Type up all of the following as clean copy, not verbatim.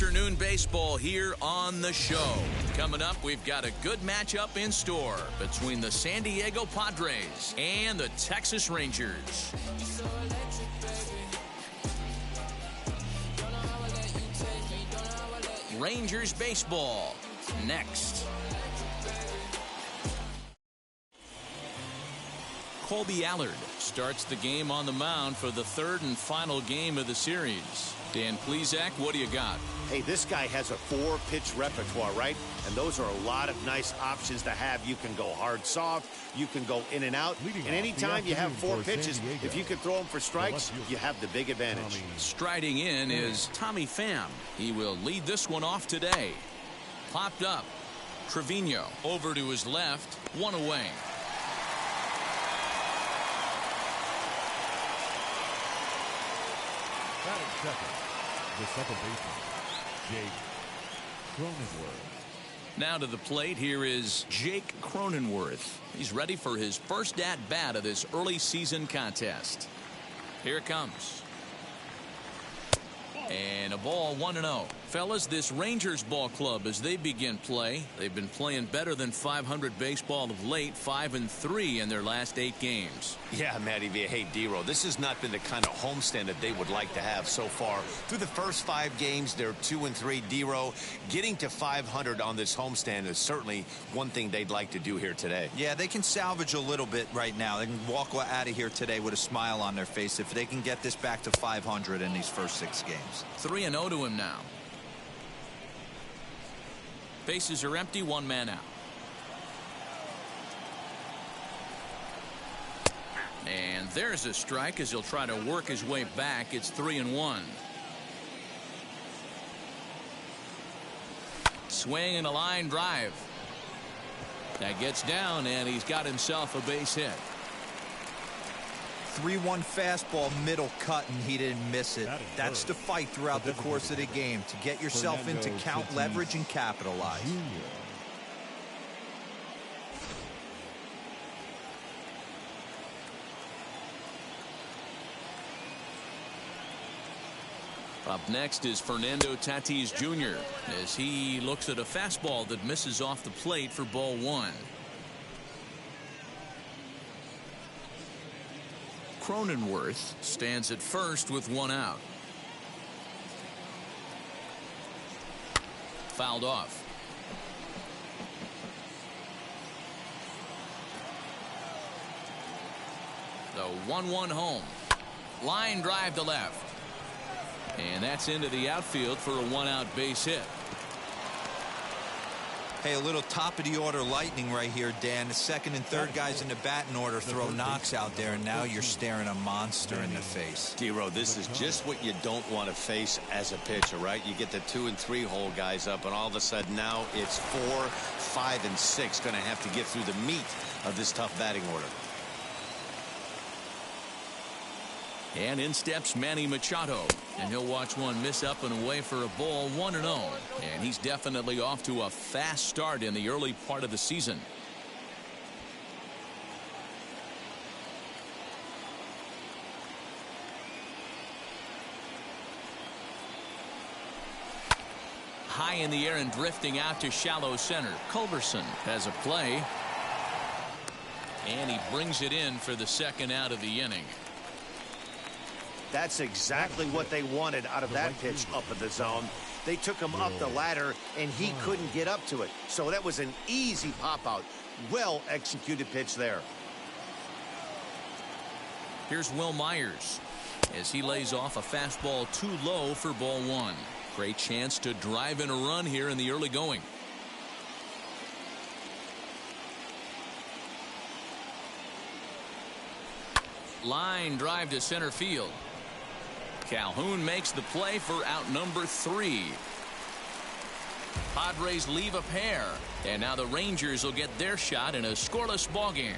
Afternoon baseball here on the show. Coming up, we've got a good matchup in store between the San Diego Padres and the Texas Rangers. Rangers baseball next. Colby Allard starts the game on the mound for the third and final game of the series. Dan Plesac, what do you got? Hey, this guy has a 4-pitch repertoire, right? And those are a lot of nice options to have. You can go hard, soft. You can go in and out. And anytime you have 4 pitches, if you can throw them for strikes, you have the big advantage. Striding in is Tommy Pham. He will lead this one off today. Popped up. Trevino over to his left. One away. Second, the second baseman, Jake Cronenworth. Now to the plate, here is Jake Cronenworth. He's ready for his first at-bat of this early season contest. Here it comes. And a ball 1-0. Fellas, this Rangers ball club, as they begin play, they've been playing better than 500 baseball of late, 5-3 in their last 8 games. Yeah, Matty V. Hey, D-Row, this has not been the kind of homestand that they would like to have so far. Through the first 5 games, they're 2-3. D-Row, getting to 500 on this homestand is certainly one thing they'd like to do here today. Yeah, they can salvage a little bit right now. They can walk out of here today with a smile on their face if they can get this back to 500 in these first 6 games. 3-0 to him now. Bases are empty, 1 man out. And there's a strike as he'll try to work his way back. It's 3-1. Swing and a line drive. That gets down, and he's got himself a base hit. 3-1 fastball, middle cut, and he didn't miss it. That's the fight throughout the course of the game, to get yourself into count leverage and capitalize. Up next is Fernando Tatis Jr. as he looks at a fastball that misses off the plate for ball 1. Cronenworth stands at first with 1 out. Fouled off. The 1-1 home. Line drive to left. And that's into the outfield for a 1-out base hit. Hey, a little top of the order lightning right here, Dan. The second and third guys in the batting order throw knocks out there, and now you're staring a monster in the face. D-Row, this is just what you don't want to face as a pitcher, right? You get the 2 and 3 hole guys up, and all of a sudden now it's 4, 5, and 6 going to have to get through the meat of this tough batting order. And in steps Manny Machado, and he'll watch one miss up and away for a ball, 1-0. And he's definitely off to a fast start in the early part of the season. High in the air and drifting out to shallow center. Culberson has a play. And he brings it in for the second out of the inning. That's exactly what they wanted out of that pitch up in the zone. They took him up the ladder, and he couldn't get up to it. So that was an easy pop-out. Well-executed pitch there. Here's Will Myers as he lays off a fastball too low for ball 1. Great chance to drive in a run here in the early going. Line drive to center field. Calhoun makes the play for out number 3. Padres leave a pair, and now the Rangers will get their shot in a scoreless ballgame.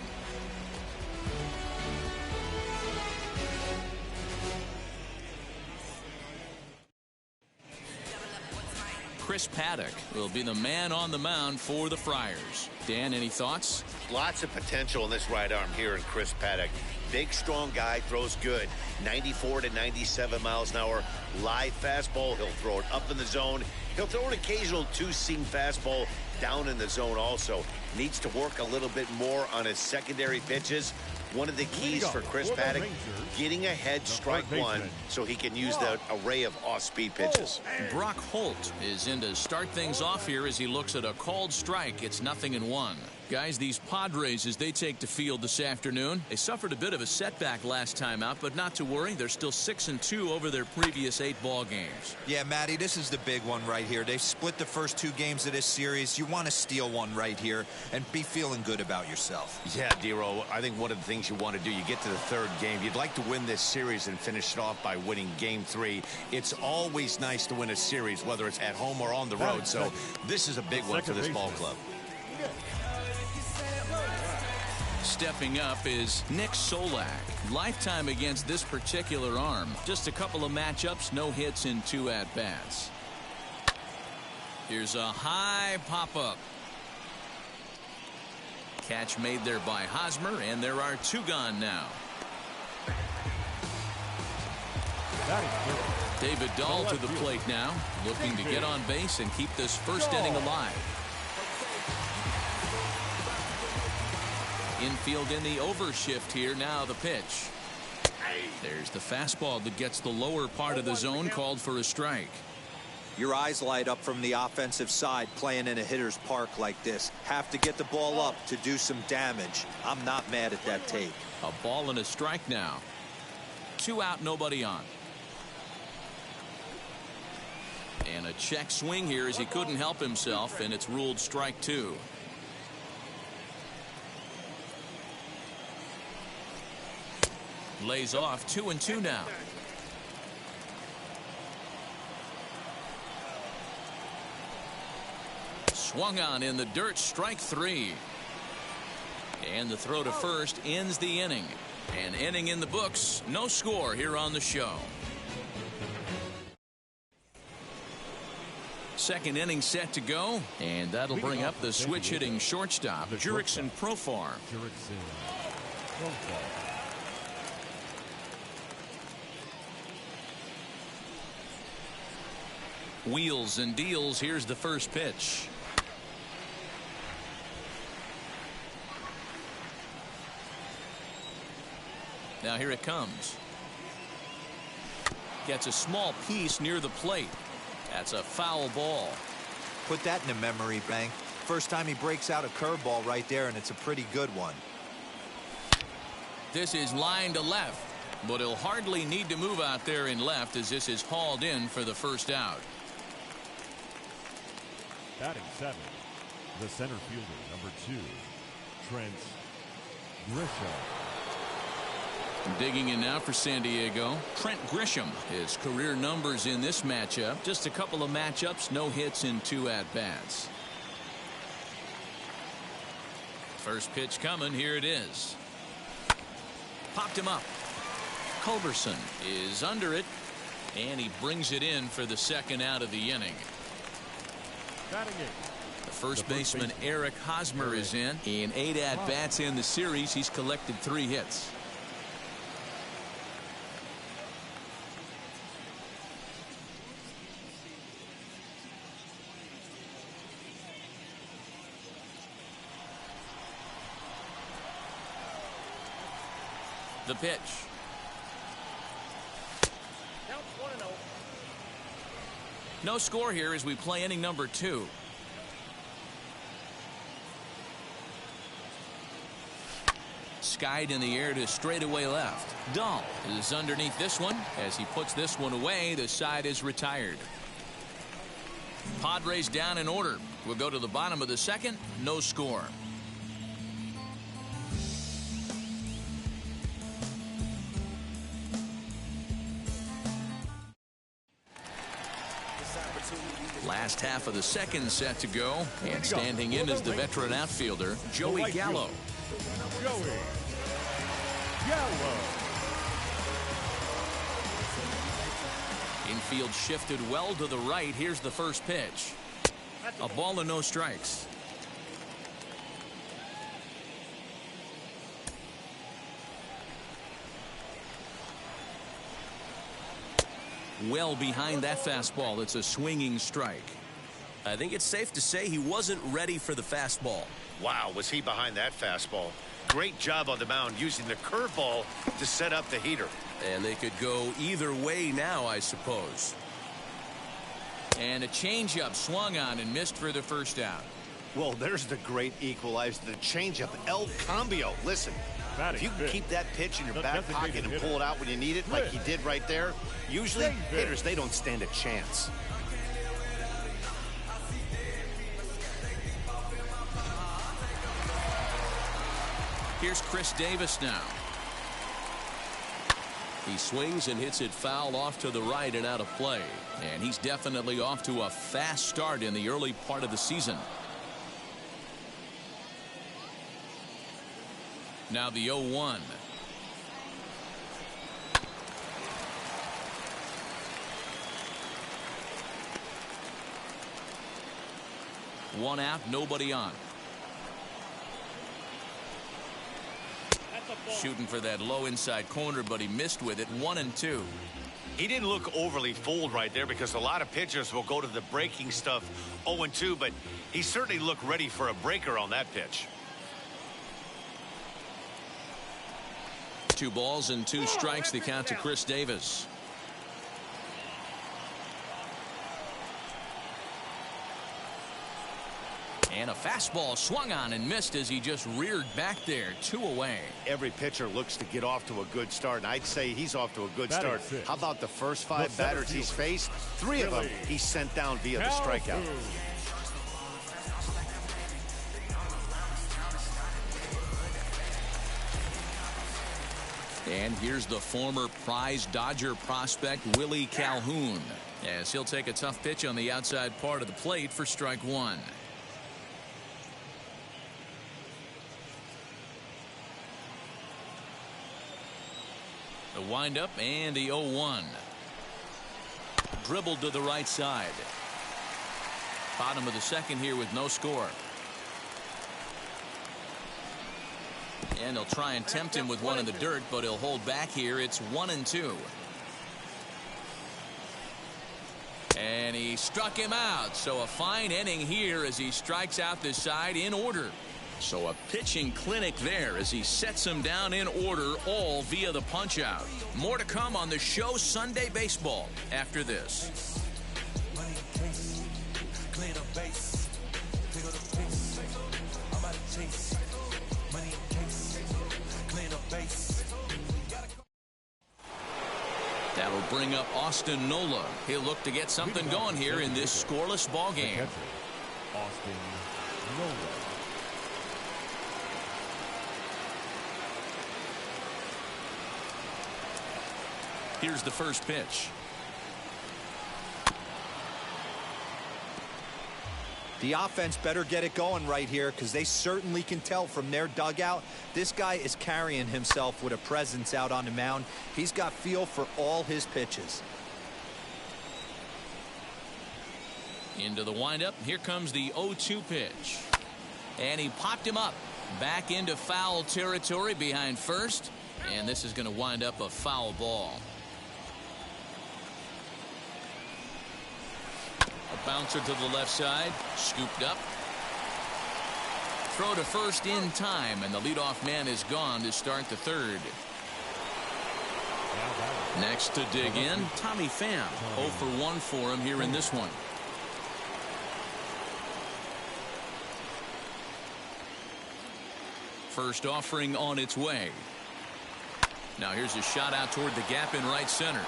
Chris Paddock will be the man on the mound for the Friars. Dan, any thoughts? Lots of potential in this right arm here in Chris Paddock. Big, strong guy, throws good. 94 to 97 miles an hour. Live fastball. He'll throw it up in the zone. He'll throw an occasional two-seam fastball down in the zone also. Needs to work a little bit more on his secondary pitches. One of the keys for Chris Paddock, getting ahead strike one so he can use that array of off-speed pitches. Brock Holt is in to start things off here as he looks at a called strike. It's 0-1. Guys, these Padres, as they take the field this afternoon, they suffered a bit of a setback last time out, but not to worry. They're still 6-2 over their previous 8 ball games. Yeah, Matty, this is the big one right here. They split the first 2 games of this series. You want to steal one right here and be feeling good about yourself. Yeah, Dero, I think one of the things you want to do, you get to the 3rd game, you'd like to win this series and finish it off by winning game 3. It's always nice to win a series, whether it's at home or on the road. So this is a big one for this ball club. Stepping up is Nick Solak. Lifetime against this particular arm. Just a couple of matchups, no hits in 2 at-bats. Here's a high pop-up. Catch made there by Hosmer, and there are 2 gone now. David Dahl to the plate now, looking to get on base and keep this first inning alive. Infield in the overshift here. Now the pitch. There's the fastball that gets the lower part of the zone, called for a strike. Your eyes light up from the offensive side playing in a hitter's park like this. Have to get the ball up to do some damage. I'm not mad at that take. A ball and a strike now. 2 out, nobody on. And a check swing here as he couldn't help himself, and it's ruled strike 2. Lays off 2-2 now. Swung on in the dirt, strike 3. And the throw to first ends the inning. An inning in the books, no score here on the show. 2nd inning set to go, and that'll bring up the switch hitting shortstop, Jurickson Profar. Wheels and deals. Here's the first pitch. Now here it comes. Gets a small piece near the plate. That's a foul ball. Put that in a memory bank. First time he breaks out a curveball right there, and it's a pretty good one. This is line to left, but he'll hardly need to move out there in left as this is hauled in for the first out. Batting 7, the center fielder, number 2, Trent Grisham. Digging in now for San Diego, Trent Grisham. His career numbers in this matchup, just a couple of matchups, no hits in 2 at-bats. First pitch coming, here it is. Popped him up. Culberson is under it, and he brings it in for the 2nd out of the inning. The first baseman, Eric Hosmer, is in. In 8 at-bats in the series, he's collected 3 hits. The pitch. No score here as we play inning number 2. Skied in the air to straightaway left. Dahl is underneath this one. As he puts this one away, the side is retired. Padres down in order. We'll go to the bottom of the 2nd. No score. Last half of the 2nd set to go, and standing in is the veteran outfielder, Joey Gallo. Joey Gallo. Infield shifted well to the right. Here's the first pitch. A ball and no strikes. well behind that fastball. It's a swinging strike. I think it's safe to say he wasn't ready for the fastball. Wow, was he behind that fastball? Great job on the mound using the curveball to set up the heater. And they could go either way now, I suppose. And a changeup swung on and missed for the first out. Well, there's the great equalizer, the changeup, El Cambio. Listen, if you can keep that pitch in your back pocket and pull it out when you need it, like he did right there, usually hitters, they don't stand a chance. Here's Chris Davis now. He swings and hits it foul off to the right and out of play. And he's definitely off to a fast start in the early part of the season. Now the 0-1. One out, nobody on. Shooting for that low inside corner, but he missed with it. 1-2. He didn't look overly fooled right there because a lot of pitchers will go to the breaking stuff 0-2, but he certainly looked ready for a breaker on that pitch. 2 balls and 2 strikes, the count to Chris Davis. And a fastball swung on and missed as he just reared back there. 2 away. Every pitcher looks to get off to a good start, and I'd say he's off to a good start. How about the first 5 batters he's faced? 3 of them he sent down via the strikeout. And here's the former prize Dodger prospect Willie Calhoun, as he'll take a tough pitch on the outside part of the plate for strike 1. The windup and the 0-1. Dribbled to the right side. Bottom of the second here with no score. And he'll try and tempt him with one in the dirt, but he'll hold back here. It's 1-2. And he struck him out. So a fine inning here as he strikes out this side in order. So a pitching clinic there as he sets him down in order, all via the punch-out. More to come on the show Sunday Baseball after this. That'll bring up Austin Nola. He'll look to get something going here in this scoreless ball game. Austin Nola. Here's the first pitch. The offense better get it going right here because they certainly can tell from their dugout this guy is carrying himself with a presence out on the mound. He's got feel for all his pitches. Into the windup. Here comes the 0-2 pitch. And he popped him up. Back into foul territory behind first. And this is going to wind up a foul ball. A bouncer to the left side. Scooped up. Throw to first in time. And the leadoff man is gone to start the third. Next to dig in, Tommy Pham. 0 for 1 for him here in this one. First offering on its way. Now here's a shot out toward the gap in right center.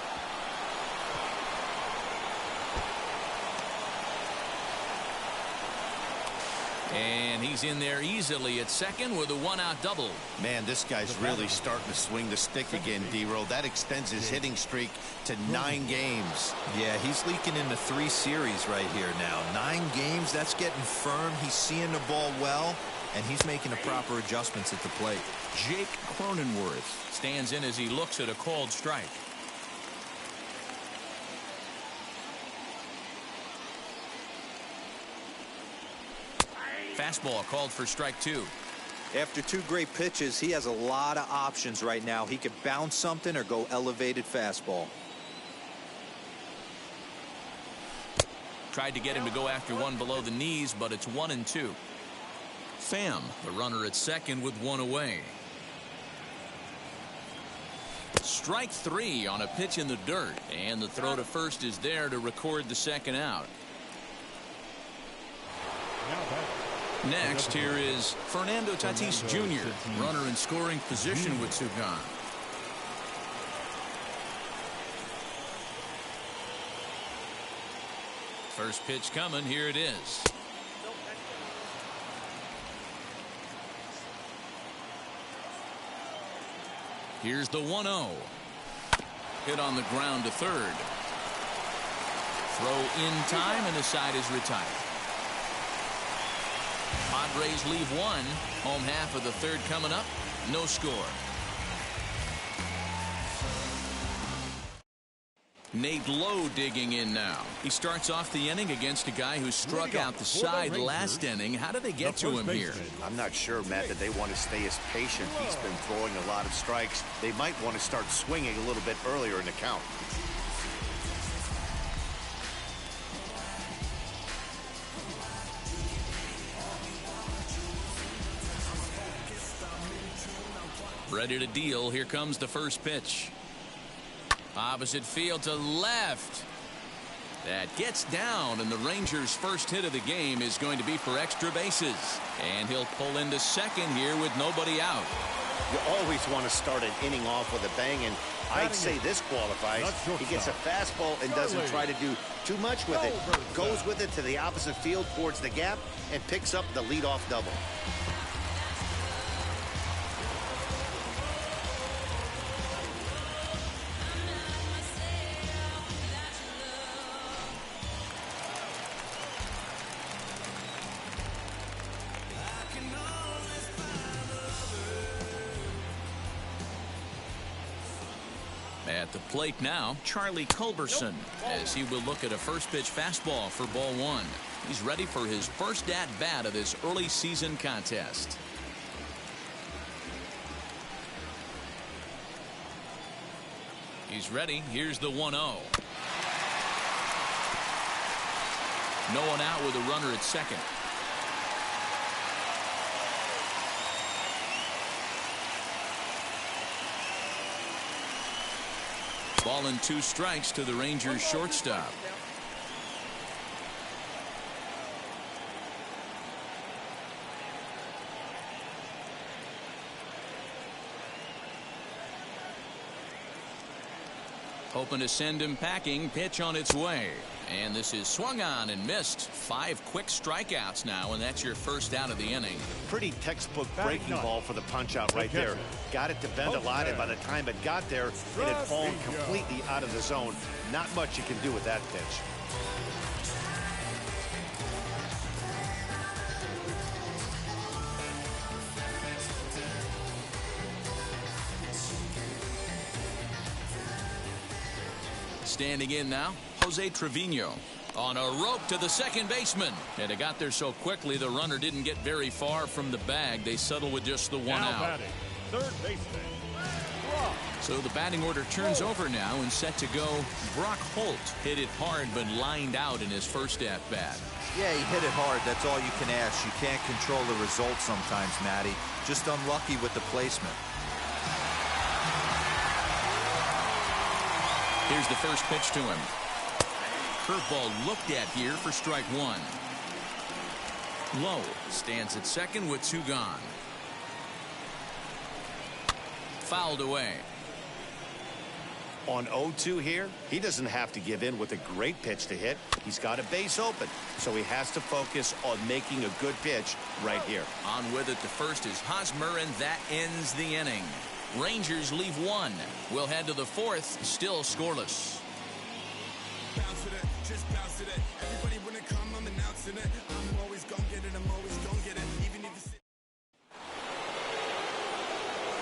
And he's in there easily at second with a 1-out double. Man, this guy's really starting to swing the stick again, D-Roll. That extends his hitting streak to 9 games. Yeah, he's leaking into 3 series right here now. 9 games, that's getting firm. He's seeing the ball well, and he's making the proper adjustments at the plate. Jake Cronenworth stands in as he looks at a called strike. Fastball called for strike 2. After 2 great pitches, he has a lot of options right now. He could bounce something or go elevated fastball. Tried to get him to go after one below the knees, but it's 1-2. Pham, the runner at second with one away. Strike three on a pitch in the dirt, and the throw to first is there to record the second out. Next, here is Fernando Tatis Jr., runner in scoring position with two gone. First pitch coming. Here it is. Here's the 1-0. Hit on the ground to third. Throw in time, and the side is retired. Padres leave one. Home half of the third coming up. No score. Nate Lowe digging in now. He starts off the inning against a guy who struck out the side last inning. How did they get to him here? I'm not sure, Matt, that they want to stay as patient. He's been throwing a lot of strikes. They might want to start swinging a little bit earlier in the count. Ready to deal. Here comes the first pitch. Opposite field to left. That gets down, and the Rangers' first hit of the game is going to be for extra bases. And he'll pull into second here with nobody out. You always want to start an inning off with a bang, and I'd say this qualifies. He gets a fastball and doesn't try to do too much with it. Goes with it to the opposite field towards the gap and picks up the leadoff double. At the plate now, Charlie Culberson, as he will look at a first pitch fastball for ball one. He's ready for his first at-bat of this early season contest. He's ready. Here's the 1-0. No one out with a runner at second. Ball and two strikes to the Rangers shortstop. Hoping to send him packing. Pitch on its way. And this is swung on and missed. 5 quick strikeouts now, and that's your first out of the inning. Pretty textbook breaking ball for the punch out right there. Got it to bend a lot, and by the time it got there, it had fallen completely out of the zone. Not much you can do with that pitch. Standing in now, Jose Trevino on a rope to the second baseman. And it got there so quickly the runner didn't get very far from the bag. They settle with just the one out. Batting, third baseman. So the batting order turns over now and set to go. Brock Holt hit it hard but lined out in his first at-bat. Yeah, he hit it hard. That's all you can ask. You can't control the results sometimes, Matty. Just unlucky with the placement. Here's the first pitch to him. Curveball looked at here for strike one. Lowe stands at second with 2 gone. Fouled away. On 0-2 here, he doesn't have to give in with a great pitch to hit. He's got a base open, so he has to focus on making a good pitch right here. On with it to first is Hosmer, and that ends the inning. Rangers leave 1. We'll head to the 4th, still scoreless. Bounce with it, just bounce with it. Everybody when it come, I'm announcing it. I'm always gonna get it, I'm always gonna get it. Even if it's...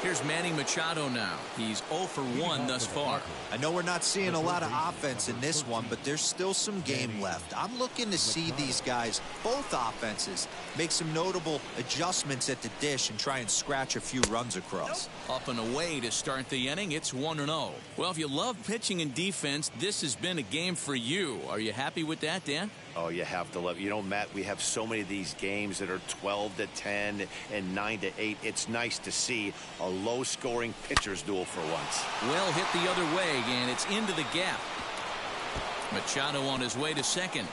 Here's Manny Machado now. He's 0 for 1 thus far. I know we're not seeing a lot of offense in this one, but there's still some game left. I'm looking to see these guys, both offenses, make some notable adjustments at the dish and try and scratch a few runs across. Up and away to start the inning. It's 1-0. Well, if you love pitching and defense, this has been a game for you. Are you happy with that, Dan? Oh, you have to love it. You know, Matt, we have so many of these games that are 12-10 and 9-8. It's nice to see a low-scoring pitcher's duel for once. Well hit the other way, and it's into the gap. Machado on his way to second.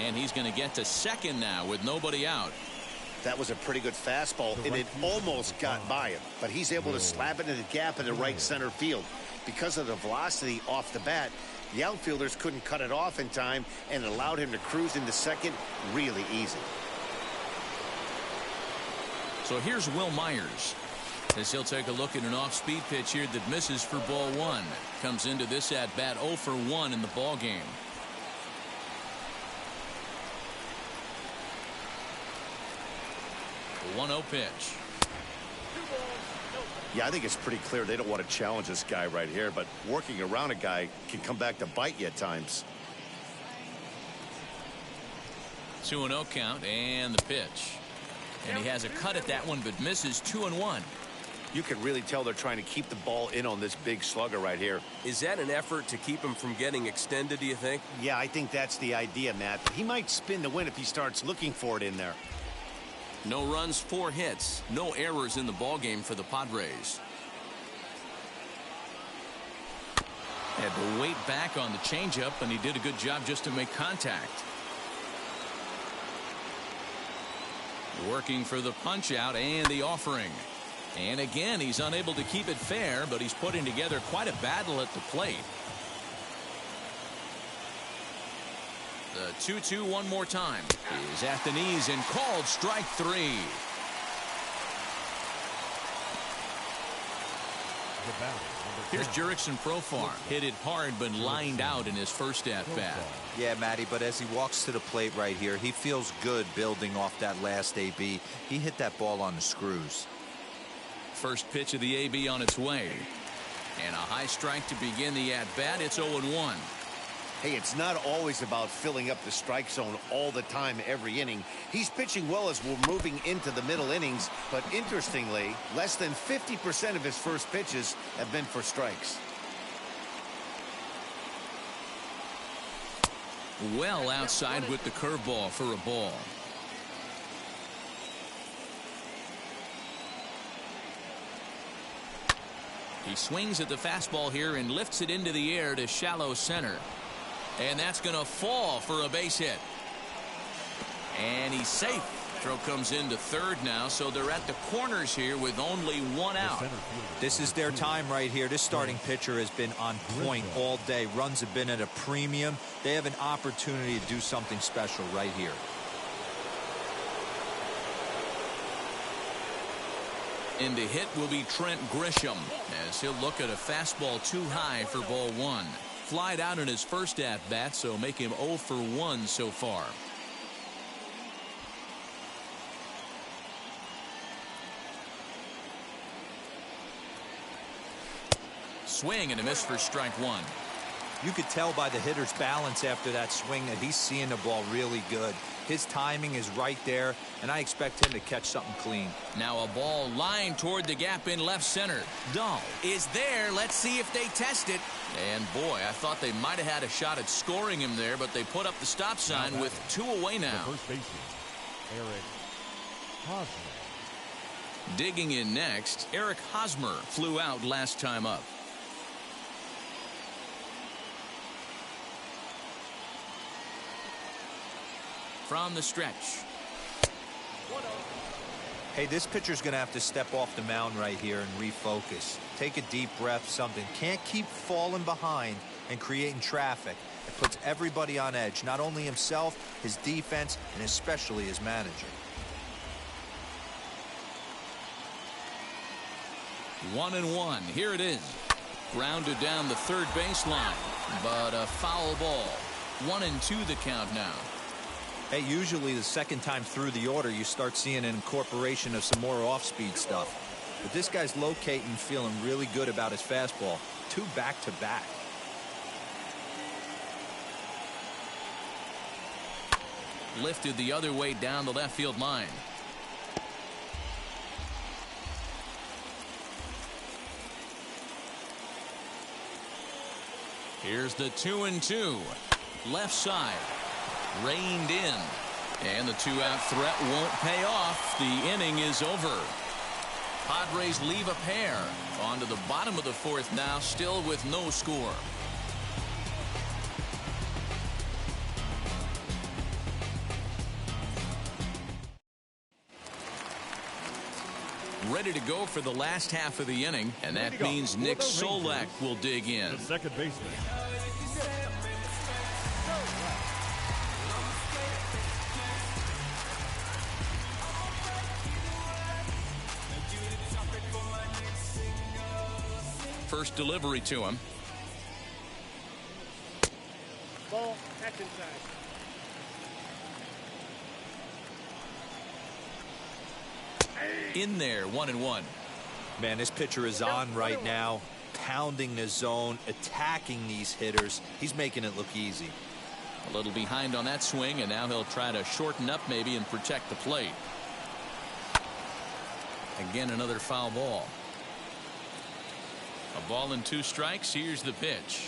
And he's going to get to second now with nobody out. That was a pretty good fastball, and it almost got by him. But he's able to slap it in the gap in the right center field. Because of the velocity off the bat, the outfielders couldn't cut it off in time, and it allowed him to cruise into second really easy. So here's Will Myers, as he'll take a look at an off-speed pitch here that misses for ball one. Comes into this at-bat 0 for 1 in the ball game. The 1-0 pitch. Yeah, I think it's pretty clear they don't want to challenge this guy right here, but working around a guy can come back to bite you at times. 2-0 count, and the pitch. And he has a cut at that one, but misses 2-1. You can really tell they're trying to keep the ball in on this big slugger right here. Is that an effort to keep him from getting extended, do you think? Yeah, I think that's the idea, Matt. He might spin the win if he starts looking for it in there. No runs, 4 hits, no errors in the ballgame for the Padres. Had to wait back on the changeup, and he did a good job just to make contact. Working for the punch out and the offering. And again, he's unable to keep it fair, but he's putting together quite a battle at the plate. The 2-2 one more time. Is at the knees and called strike 3. Here's Jurickson Profar. Hit it hard but lined out in his first at-bat. Yeah, Matty, but as he walks to the plate right here, he feels good building off that last AB. He hit that ball on the screws. First pitch of the AB on its way. And a high strike to begin the at-bat. It's 0-1. Hey, it's not always about filling up the strike zone all the time every inning. He's pitching well as we're moving into the middle innings, but interestingly, less than 50% of his first pitches have been for strikes. Well outside with the curveball for a ball. He swings at the fastball here and lifts it into the air to shallow center. And that's going to fall for a base hit. And he's safe. Throw comes into third now, so they're at the corners here with only 1 out. This is their time right here. This starting pitcher has been on point all day. Runs have been at a premium. They have an opportunity to do something special right here. In to hit will be Trent Grisham, as he'll look at a fastball too high for ball 1. Flied out in his first at-bat, so make him 0 for 1 so far. Swing and a miss for strike 1. You could tell by the hitter's balance after that swing that he's seeing the ball really good. His timing is right there, and I expect him to catch something clean. Now a ball lined toward the gap in left center. Dahl is there. Let's see if they test it. And boy, I thought they might have had a shot at scoring him there, but they put up the stop sign with 2 away now. First baseman, Eric Hosmer. Digging in next, Eric Hosmer flew out last time up. From the stretch. Hey, this pitcher's going to have to step off the mound right here and refocus. Take a deep breath, something. Can't keep falling behind and creating traffic. It puts everybody on edge, not only himself, his defense, and especially his manager. 1-1. Here it is. Grounded down the third baseline, but a foul ball. 1-2 the count now. Hey, usually the second time through the order, you start seeing an incorporation of some more off-speed stuff. But this guy's locating, feeling really good about his fastball. 2 back-to-back. Lifted the other way down the left field line. Here's the 2-2. Left side. Reined in. And the two-out threat won't pay off. The inning is over. Padres leave a pair. On to the bottom of the fourth now, still with no score. Ready to go for the last half of the inning, and that means Nick Solak will dig in. The second baseman. First delivery to him. Ball, catch inside. In there, 1-1. Man, this pitcher is on right now, pounding the zone, attacking these hitters. He's making it look easy. A little behind on that swing, and now he'll try to shorten up maybe and protect the plate. Again, another foul ball. A ball and 2 strikes. Here's the pitch.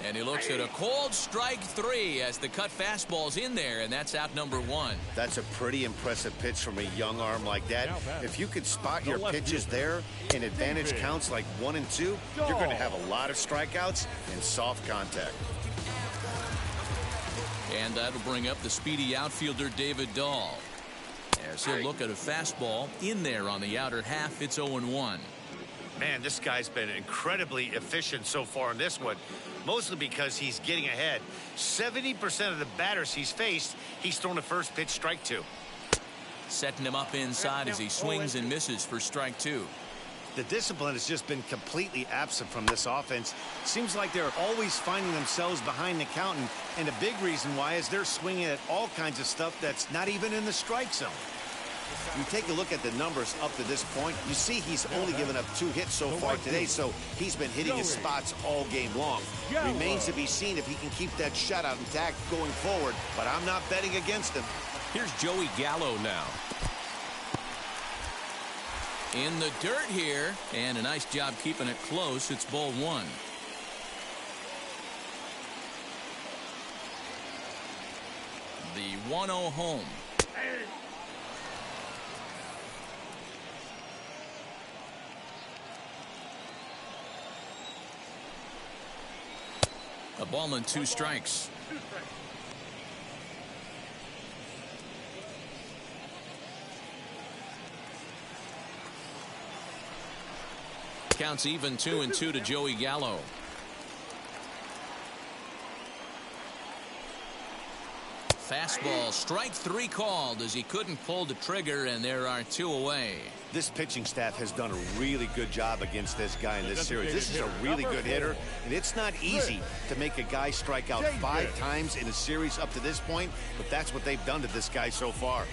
And he looks at a cold strike 3 as the cut fastball's in there, and that's out number 1. That's a pretty impressive pitch from a young arm like that. If you could spot your pitches there in advantage counts like 1 and 2, you're going to have a lot of strikeouts and soft contact. And that'll bring up the speedy outfielder David Dahl. As he'll look at a fastball in there on the outer half. It's 0-1. Man, this guy's been incredibly efficient so far in this one, mostly because he's getting ahead. 70% of the batters he's faced, he's thrown a first pitch strike to. Setting him up inside as he swings and misses for strike 2. The discipline has just been completely absent from this offense. Seems like they're always finding themselves behind the count, and a big reason why is they're swinging at all kinds of stuff that's not even in the strike zone. You take a look at the numbers up to this point, you see he's only given up 2 hits so far today, so he's been hitting his spots all game long. Remains to be seen if he can keep that shutout intact going forward, but I'm not betting against him. Here's Joey Gallo now. In the dirt here, and a nice job keeping it close. It's ball 1. The 1-0 home. A ball and 2 strikes. Counts even 2-2 to Joey Gallo. Fastball, strike 3 called as he couldn't pull the trigger, and there are 2 away. This pitching staff has done a really good job against this guy in this series. This is a really good hitter, and it's not easy to make a guy strike out 5 times in a series up to this point, but that's what they've done to this guy so far.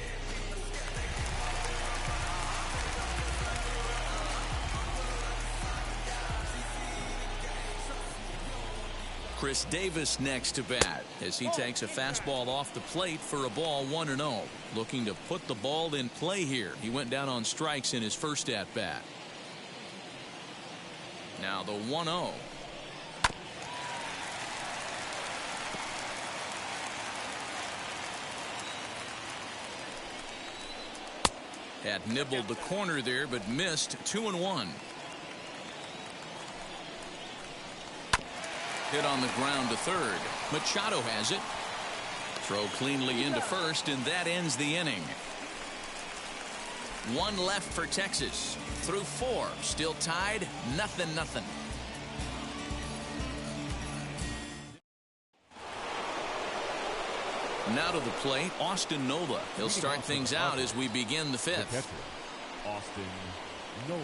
Chris Davis next to bat as he takes a fastball off the plate for a ball 1-0. Looking to put the ball in play here. He went down on strikes in his first at bat. Now the 1-0. Had nibbled the corner there but missed. 2-1. Hit on the ground to third. Machado has it. Throw cleanly into first, and that ends the inning. 1 left for Texas. Through 4. Still tied. 0-0. Now to the plate, Austin Nola. He'll start things out as we begin the 5th. Austin Nola.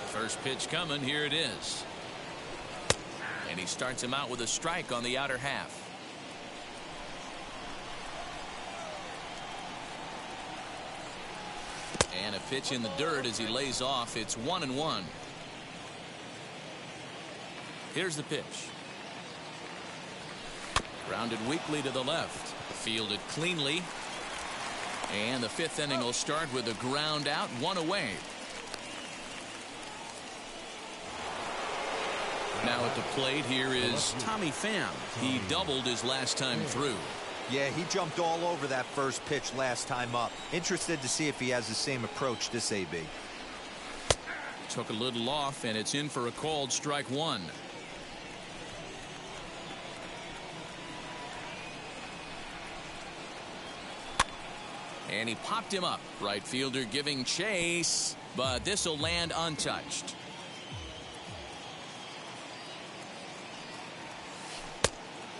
First pitch coming. Here it is. And he starts him out with a strike on the outer half. And a pitch in the dirt as he lays off. It's 1-1. Here's the pitch. Grounded weakly to the left. Fielded cleanly. And the 5th inning will start with a ground out, 1 away. Now at the plate here is Tommy Pham. He doubled his last time through. Yeah, he jumped all over that first pitch last time up. Interested to see if he has the same approach this AB. Took a little off, and it's in for a called strike one. And he popped him up. Right fielder giving chase, but this will land untouched.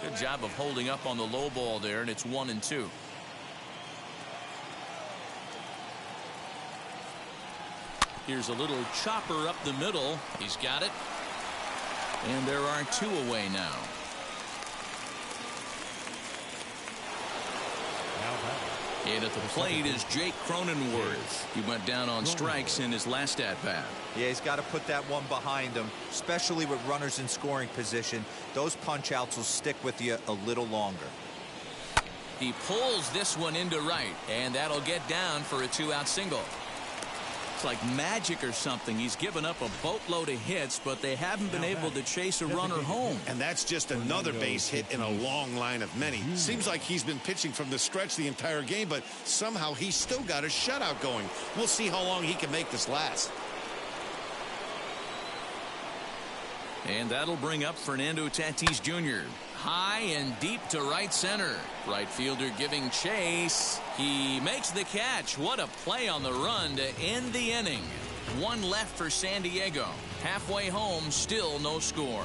Good job of holding up on the low ball there, and it's 1-2. Here's a little chopper up the middle. He's got it. And there are 2 away now. And at the plate is Jake Cronenworth. He went down on strikes in his last at-bat. Yeah, he's got to put that one behind him, especially with runners in scoring position. Those punch-outs will stick with you a little longer. He pulls this one into right, and that'll get down for a 2-out single. It's like magic or something. He's given up a boatload of hits, but they haven't been able to chase a runner home. And that's just another base hit in a long line of many. Seems like he's been pitching from the stretch the entire game, but somehow he's still got a shutout going. We'll see how long he can make this last. And that'll bring up Fernando Tatis Jr. High and deep to right center. Right fielder giving chase. He makes the catch. What a play on the run to end the inning. 1 left for San Diego. Halfway home, still no score.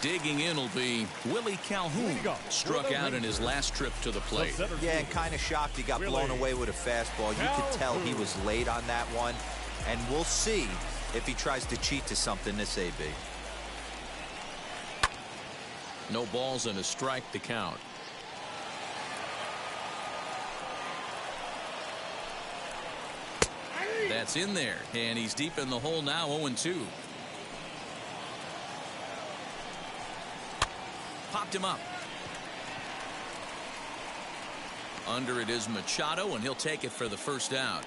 Digging in will be Willie Calhoun. Struck out in his last trip to the plate. Yeah, and kind of shocked he got blown away with a fastball. You could tell he was late on that one. And we'll see if he tries to cheat to something this AB. No balls and a strike to count. That's in there. And he's deep in the hole now, 0-2. Popped him up. Under it is Machado, and he'll take it for the first out.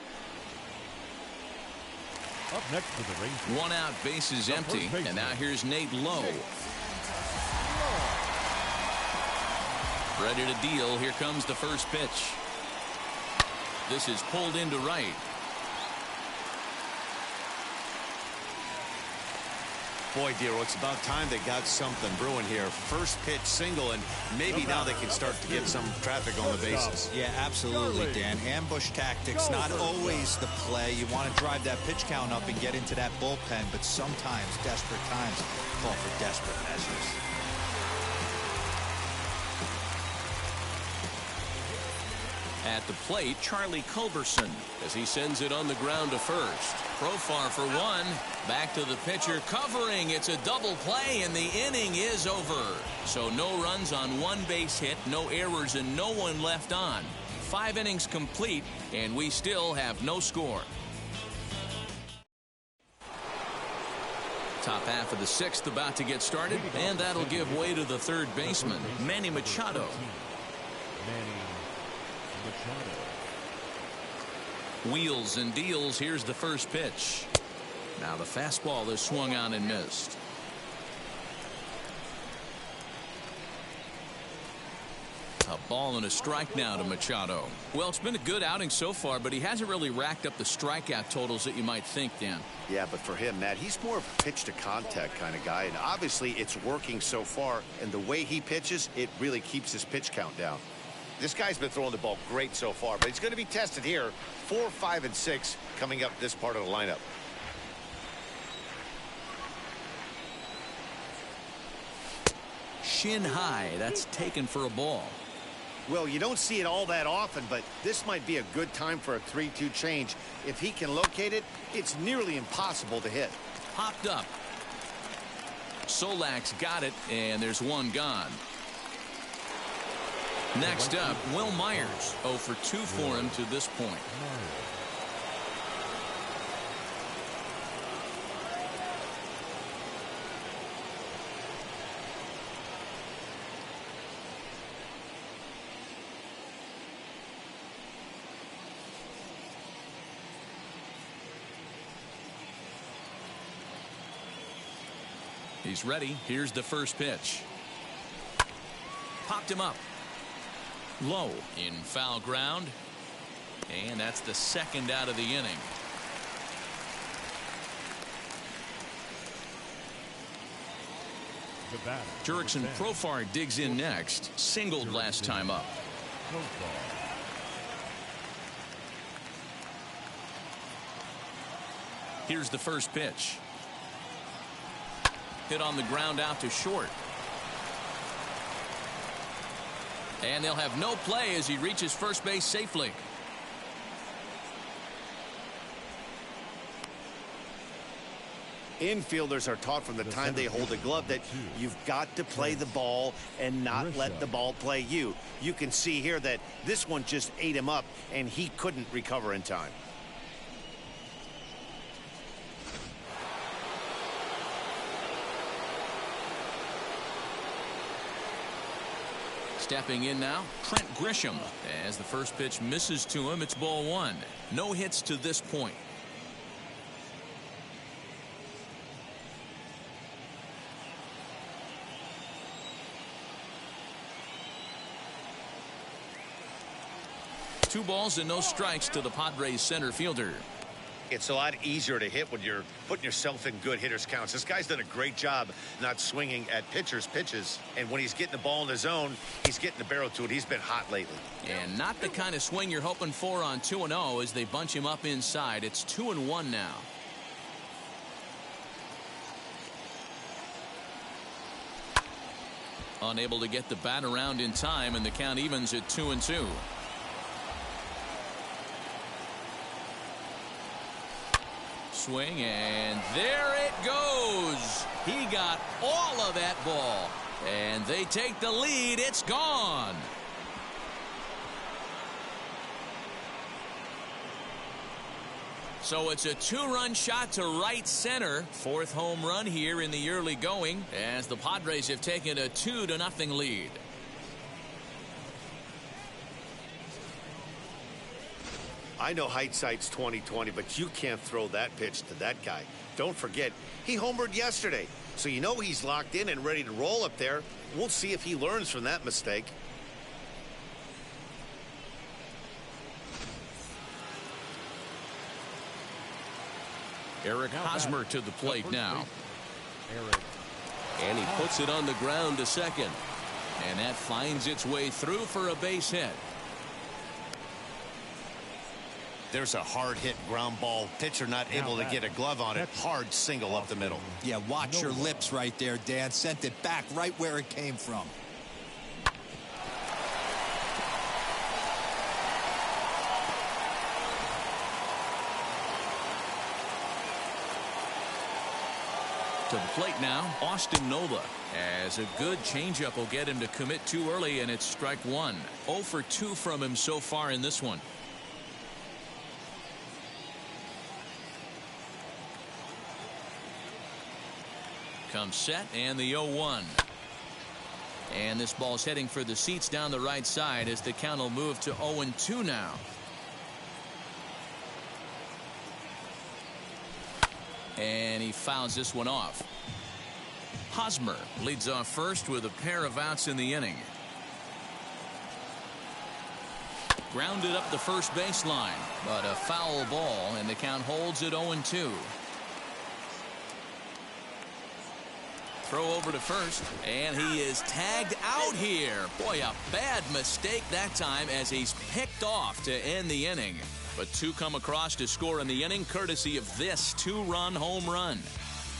Up next for the Rangers. 1 out, bases empty, and now here's Nate Lowe. Ready to deal. Here comes the first pitch. This is pulled into right. Boy, Dero, it's about time they got something brewing here. First pitch single, and maybe now they can start to get some traffic on the bases. Yeah, absolutely, Dan. Ambush tactics, not always the play. You want to drive that pitch count up and get into that bullpen, but sometimes desperate times call for desperate measures. At the plate, Charlie Culberson, as he sends it on the ground to first. Profar for 1. Back to the pitcher, covering. It's a double play, and the inning is over. So no runs on 1 base hit, no errors, and no one left on. 5 innings complete, and we still have no score. Top half of the 6th about to get started, and that'll give way to the 3rd baseman, Manny Machado. Wheels and deals. Here's the first pitch. Now the fastball is swung on and missed. A ball and a strike now to Machado. Well, it's been a good outing so far, but he hasn't really racked up the strikeout totals that you might think, Dan. Yeah, but for him, Matt, he's more of a pitch to contact kind of guy, and obviously it's working so far, and the way he pitches, it really keeps his pitch count down. This guy's been throwing the ball great so far, but he's going to be tested here. 4, 5, and 6 coming up this part of the lineup. Shin high. That's taken for a ball. Well, you don't see it all that often, but this might be a good time for a 3-2 change. If he can locate it, it's nearly impossible to hit. Popped up. Solak's got it, and there's 1 gone. Next up, Will Myers. 0 for 2 for him to this point. He's ready. Here's the first pitch. Popped him up. Low in foul ground. And that's the second out of the inning. Jurickson Profar digs in next. Singled last time up. Here's the first pitch. Hit on the ground out to short. And they'll have no play as he reaches first base safely. Infielders are taught from the time they hold a glove that you've got to play the ball and not let the ball play you. You can see here that this one just ate him up and he couldn't recover in time. Stepping in now, Trent Grisham. As the first pitch misses to him, it's ball one. No hits to this point. Two balls and no strikes to the Padres center fielder. It's a lot easier to hit when you're putting yourself in good hitters' counts. This guy's done a great job not swinging at pitchers' pitches. And when he's getting the ball in the zone, he's getting the barrel to it. He's been hot lately. And not the kind of swing you're hoping for on 2-0 as they bunch him up inside. It's 2-1 now. Unable to get the bat around in time, and the count evens at 2-2. Swing, and there it goes. He got all of that ball, and they take the lead. It's gone. So it's a two-run shot to right center. Fourth home run here in the early going as the Padres have taken a 2-0 lead. I know hindsight's 20/20, but you can't throw that pitch to that guy. Don't forget, he homered yesterday, so you know he's locked in and ready to roll up there. We'll see if he learns from that mistake. Eric Hosmer to the plate now. And he puts it on the ground to second. And that finds its way through for a base hit. There's a hard hit ground ball. Pitcher not able to get a glove on it. Hard single up the middle. Yeah, watch your lips right there, Dan. Sent it back right where it came from. To the plate now, Austin Nola. As a good changeup will get him to commit too early, and it's strike one. 0 for 2 from him so far in this one. Comes set, and the 0-1. And this ball's heading for the seats down the right side as the count will move to 0-2 now. And he fouls this one off. Hosmer leads off first with a pair of outs in the inning. Grounded up the first baseline, but a foul ball, and the count holds at 0-2. Throw over to first, and he is tagged out here. Boy, a bad mistake that time as he's picked off to end the inning. But two come across to score in the inning, courtesy of this two-run home run.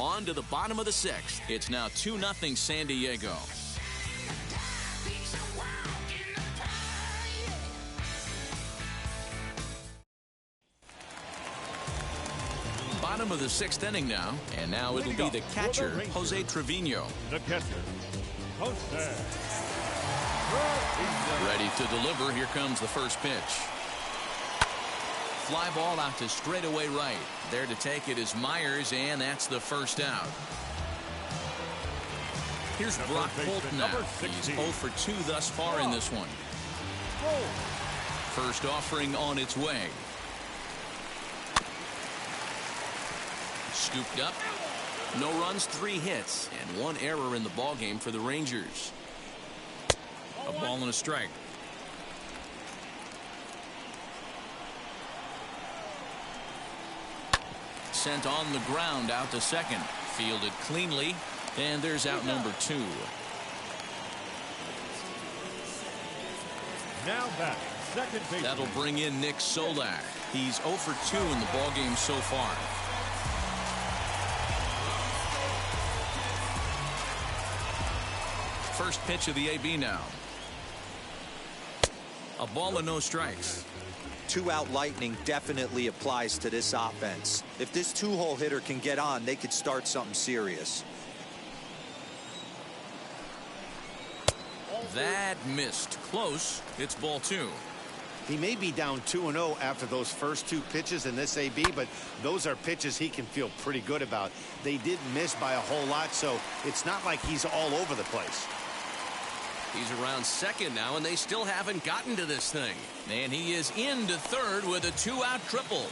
On to the bottom of the sixth. It's now 2-0 San Diego. Bottom of the sixth inning now, and now it'll be the catcher, Jose Trevino. The catcher, Jose. Ready to deliver. Here comes the first pitch. Fly ball out to straightaway right. There to take it is Myers, and that's the first out. Here's Brock Bolton now. He's 0 for 2 thus far in this one. First offering on its way. Scooped up, No runs, 3 hits, and 1 error in the ballgame for the Rangers. A ball and a strike. Sent on the ground out to second. Fielded cleanly, and there's out number 2. Now back, second base. That'll bring in Nick Solak. He's 0 for 2 in the ballgame so far. First pitch of the AB now. A ball and no strikes. 2-out lightning definitely applies to this offense. If this 2-hole hitter can get on, they could start something serious. That missed. Close. It's ball 2. He may be down 2-0 after those first 2 pitches in this AB, but those are pitches he can feel pretty good about. They did miss by a whole lot, so it's not like he's all over the place. He's around second now, and they still haven't gotten to this thing. And he is into third with a 2-out triple.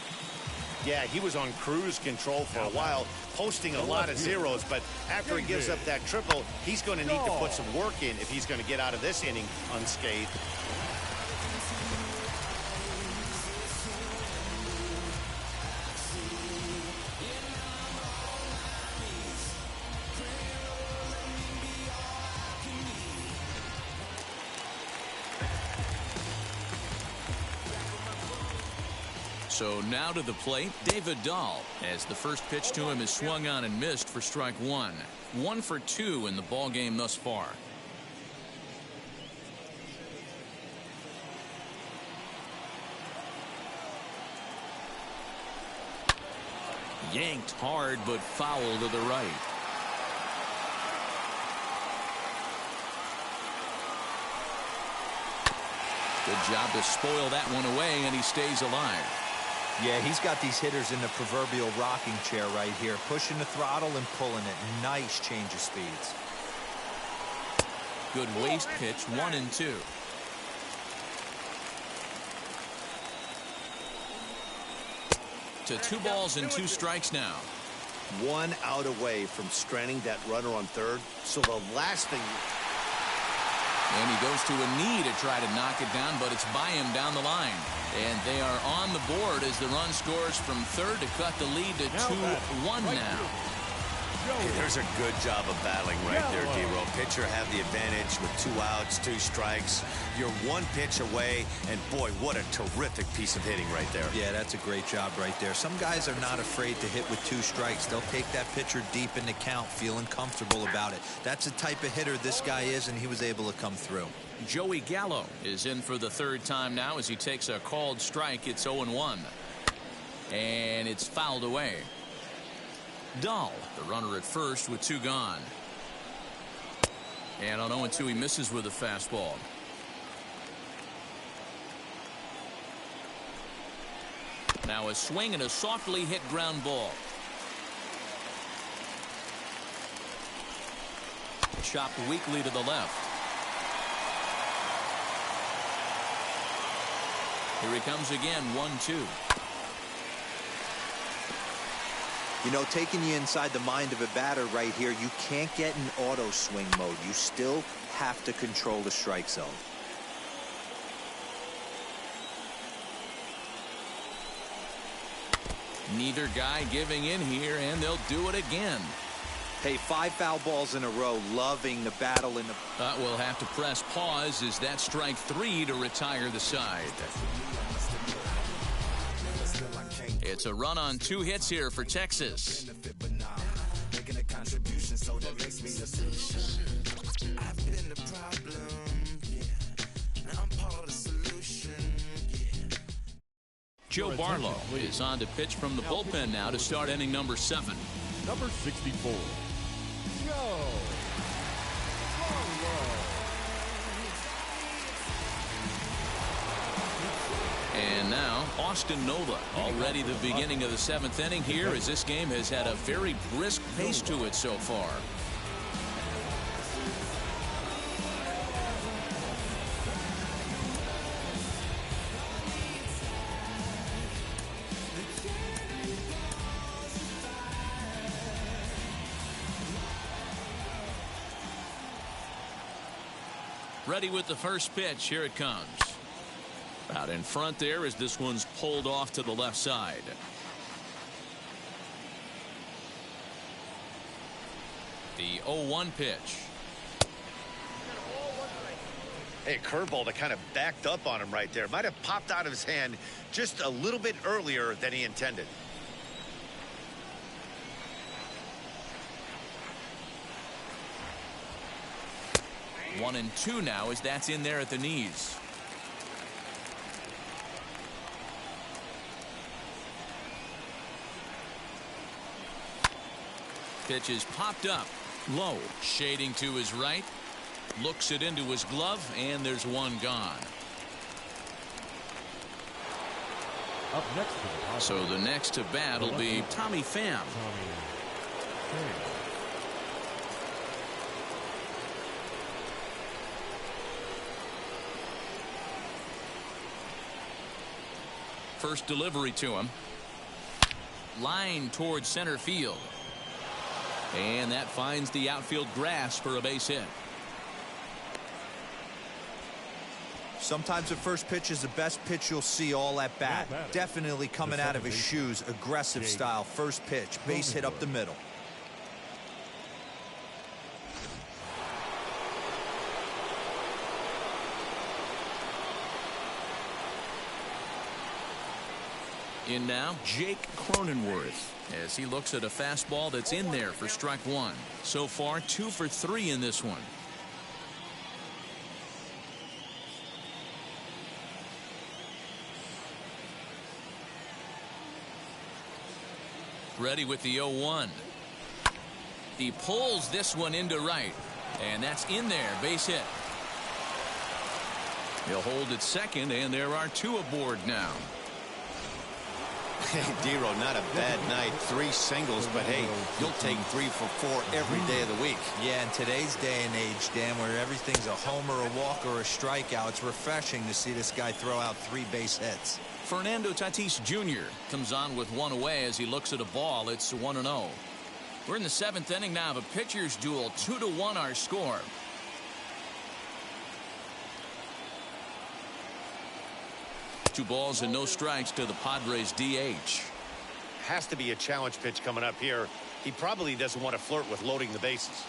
Yeah, he was on cruise control for a while, posting a lot of zeros, but after he gives up that triple, he's going to need to put some work in if he's going to get out of this inning unscathed. So now to the plate, David Dahl, as the first pitch to him is swung on and missed for strike 1. 1 for 2 in the ballgame thus far. Yanked hard, but foul to the right. Good job to spoil that one away, and he stays alive. Yeah, he's got these hitters in the proverbial rocking chair right here, pushing the throttle and pulling it. Nice change of speeds. Good waste pitch, 1 and 2. To 2 balls and 2 strikes now. 1 out away from stranding that runner on third, so the last thing... And he goes to a knee to try to knock it down, but it's by him down the line. And they are on the board as the run scores from third to cut the lead to 2-1 now. Hey, there's a good job of battling right there, D-Row. Pitcher had the advantage with 2 outs, 2 strikes. You're 1 pitch away, and boy, what a terrific piece of hitting right there. Yeah, that's a great job right there. Some guys are not afraid to hit with 2 strikes. They'll take that pitcher deep in the count, feeling comfortable about it. That's the type of hitter this guy is, and he was able to come through. Joey Gallo is in for the 3rd time now as he takes a called strike. It's 0-1. And it's fouled away. Dahl, the runner at first with 2 gone. And on 0-2, he misses with a fastball. Now a swing and a softly hit ground ball. Chopped weakly to the left. Here he comes again, 1-2. You know, taking you inside the mind of a batter right here, you can't get in auto swing mode. You still have to control the strike zone. Neither guy giving in here, and they'll do it again. Hey, 5 foul balls in a row, loving the battle in the... We'll have to press pause as that strike 3 to retire the side. It's a run on 2 hits here for Texas. Joe Barlow is on to pitch from the bullpen now to start inning number 7. Number 64, Joe Barlow. And now Austin Nola, already the beginning of the 7th inning here, as this game has had a very brisk pace to it so far. Ready with the first pitch. Here it comes. Out in front there as this one's pulled off to the left side. The 0-1 pitch. Hey, curveball that kind of backed up on him right there. Might have popped out of his hand just a little bit earlier than he intended. One and two now as that's in there at the knees. Pitch is popped up low, shading to his right, looks it into his glove, and there's one gone. Up next to the top. So the next to bat will be Tommy Pham. First delivery to him. Line towards center field. And that finds the outfield grass for a base hit. Sometimes the first pitch is the best pitch you'll see all at bat. Definitely coming out of his shoes. Aggressive style. First pitch. Base hit up the middle. In now, Jake Cronenworth, as he looks at a fastball that's in there for strike one. So far, 2 for 3 in this one. Ready with the 0-1. He pulls this one into right, and that's in there, base hit. He'll hold at second, and there are 2 aboard now. Hey, Dero, not a bad night. 3 singles, but hey, you'll take 3 for 4 every day of the week. Yeah, in today's day and age, Dan, where everything's a homer, a walk, or a strikeout, it's refreshing to see this guy throw out 3 base hits. Fernando Tatis Jr. comes on with 1 away as he looks at a ball. It's 1-0. We're in the 7th inning now of a pitcher's duel. 2-1 our score. Two balls and no strikes to the Padres DH. Has to be a challenge pitch coming up here. He probably doesn't want to flirt with loading the bases.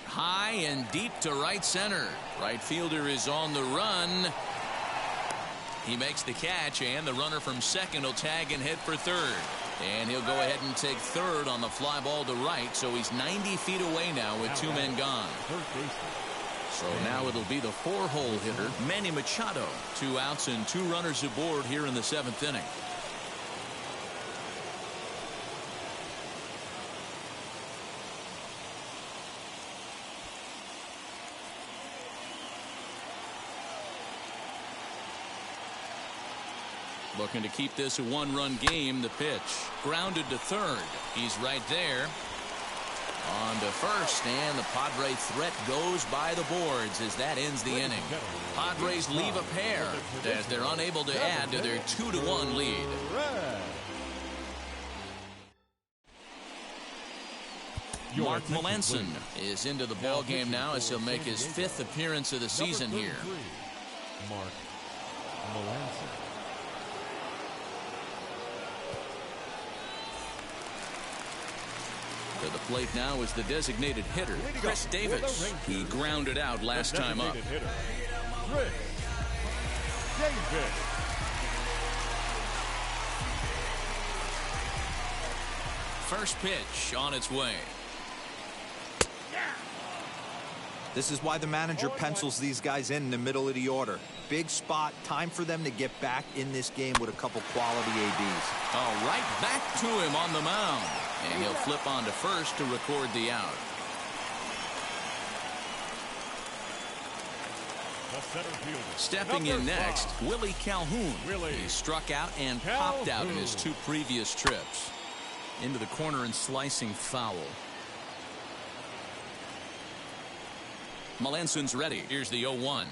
High and deep to right center. Right fielder is on the run. He makes the catch, and the runner from second will tag and hit for third. And he'll go ahead and take third on the fly ball to right, so he's 90 feet away now with 2 men gone. So now it'll be the 4-hole hitter, Manny Machado. 2 outs and 2 runners aboard here in the 7th inning. Looking to keep this a 1-run game. The pitch grounded to third. He's right there. On to first, and the Padre threat goes by the boards as that ends the inning. Padres leave a pair as they're unable to add to their 2-1 lead. Mark Melanson is into the ball game now as he'll make his 5th appearance of the season here. Mark Melanson. To the plate now is the designated hitter, Chris Davis. He grounded out last time up. Chris Davis. First pitch on its way. This is why the manager pencils these guys in the middle of the order. Big spot, time for them to get back in this game with a couple quality ABs. Oh, right back to him on the mound. And he'll flip on to first to record the out. Stepping in next, Willie Calhoun. He struck out and popped out in his 2 previous trips. Into the corner and slicing foul. Melanson's ready. Here's the 0-1.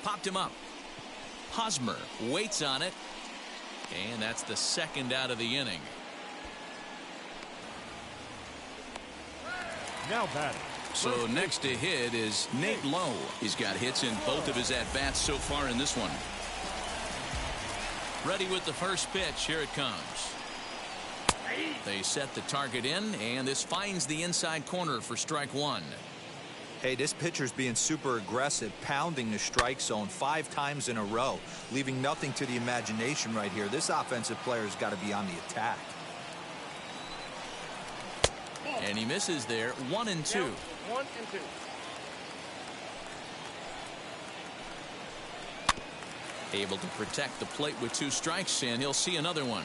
Popped him up. Hosmer waits on it. And that's the second out of the inning. Now batting. So next to hit is Nate Lowe. He's got hits in both of his at-bats so far in this one. Ready with the first pitch. Here it comes. They set the target in, and this finds the inside corner for strike one. Hey, this pitcher's being super aggressive, pounding the strike zone 5 times in a row, leaving nothing to the imagination right here. This offensive player's got to be on the attack. And he misses there. 1-2. 1-2. Able to protect the plate with 2 strikes, and he'll see another one.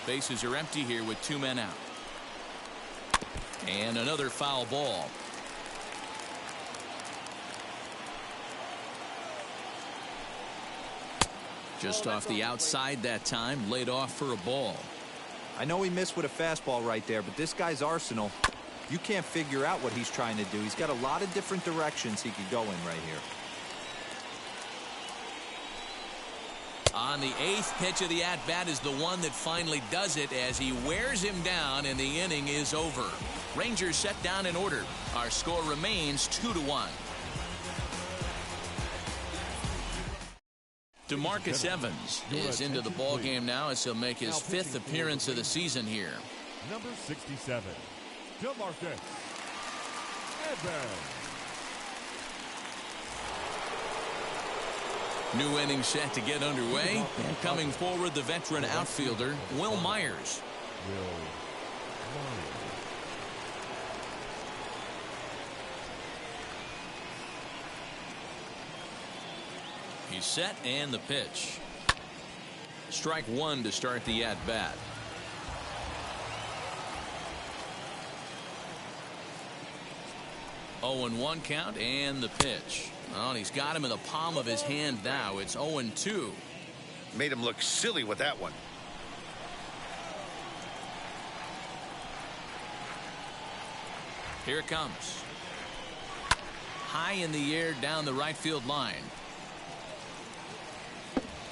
Bases are empty here with 2 men out. And another foul ball. Just off the outside that time, laid off for a ball. I know he missed with a fastball right there, but this guy's arsenal, you can't figure out what he's trying to do. He's got a lot of different directions he could go in right here. On the 8th pitch of the at-bat is the one that finally does it as he wears him down, and the inning is over. Rangers set down in order. Our score remains 2-1. DeMarcus Evans is into the ball game now as he'll make his 5th appearance of the season here. Number 67, DeMarcus Evans. New inning set to get underway. And coming forward, the veteran outfielder, Will Myers. He's set, and the pitch. Strike one to start the at-bat. Oh, and 1 count, and the pitch. Well, he's got him in the palm of his hand now. It's 0-2. Made him look silly with that one. Here it comes. High in the air down the right field line.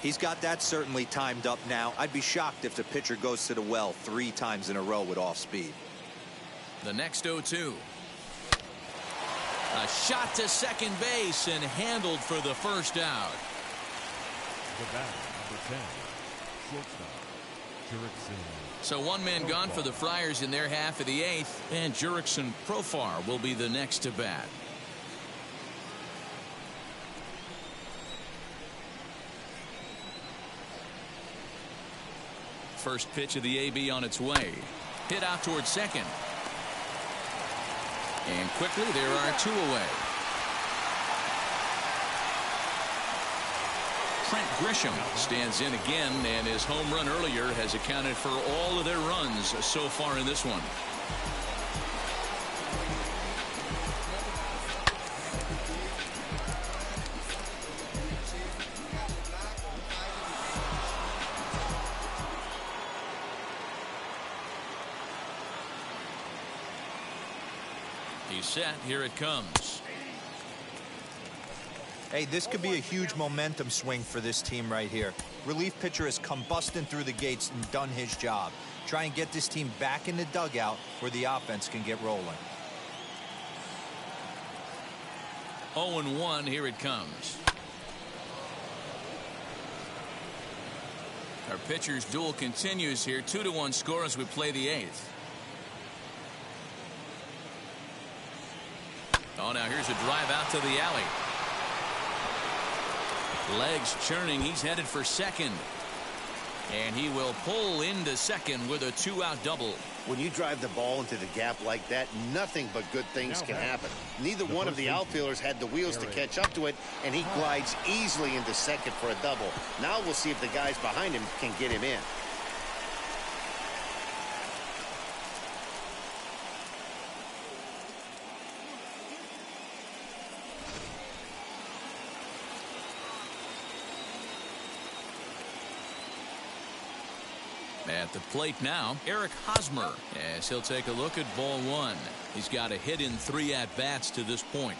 He's got that certainly timed up now. I'd be shocked if the pitcher goes to the well 3 times in a row with off speed. The next 0-2. A shot to second base and handled for the first out. The batter, number 10, shortstop, Jurickson. So 1 man gone for the Friars in their half of the 8th, and Jurickson Profar will be the next to bat. First pitch of the AB on its way. Hit out towards second. And quickly there are 2 away. Trent Grisham stands in again, and his home run earlier has accounted for all of their runs so far in this one. He's set. Here it comes. Hey, this could be a huge momentum swing for this team right here. Relief pitcher has come busting through the gates and done his job. Try and get this team back in the dugout where the offense can get rolling. 0-1. Here it comes. Our pitcher's duel continues here. 2-1 score as we play the 8th. Oh, now here's a drive out to the alley. Legs churning. He's headed for second. And he will pull into second with a 2-out double. When you drive the ball into the gap like that, nothing but good things can happen. Neither one of the outfielders had the wheels to catch up to it, and he glides easily into second for a double. Now we'll see if the guys behind him can get him in. At the plate now, Eric Hosmer, as he'll take a look at ball 1. He's got a hit in 3 at-bats to this point.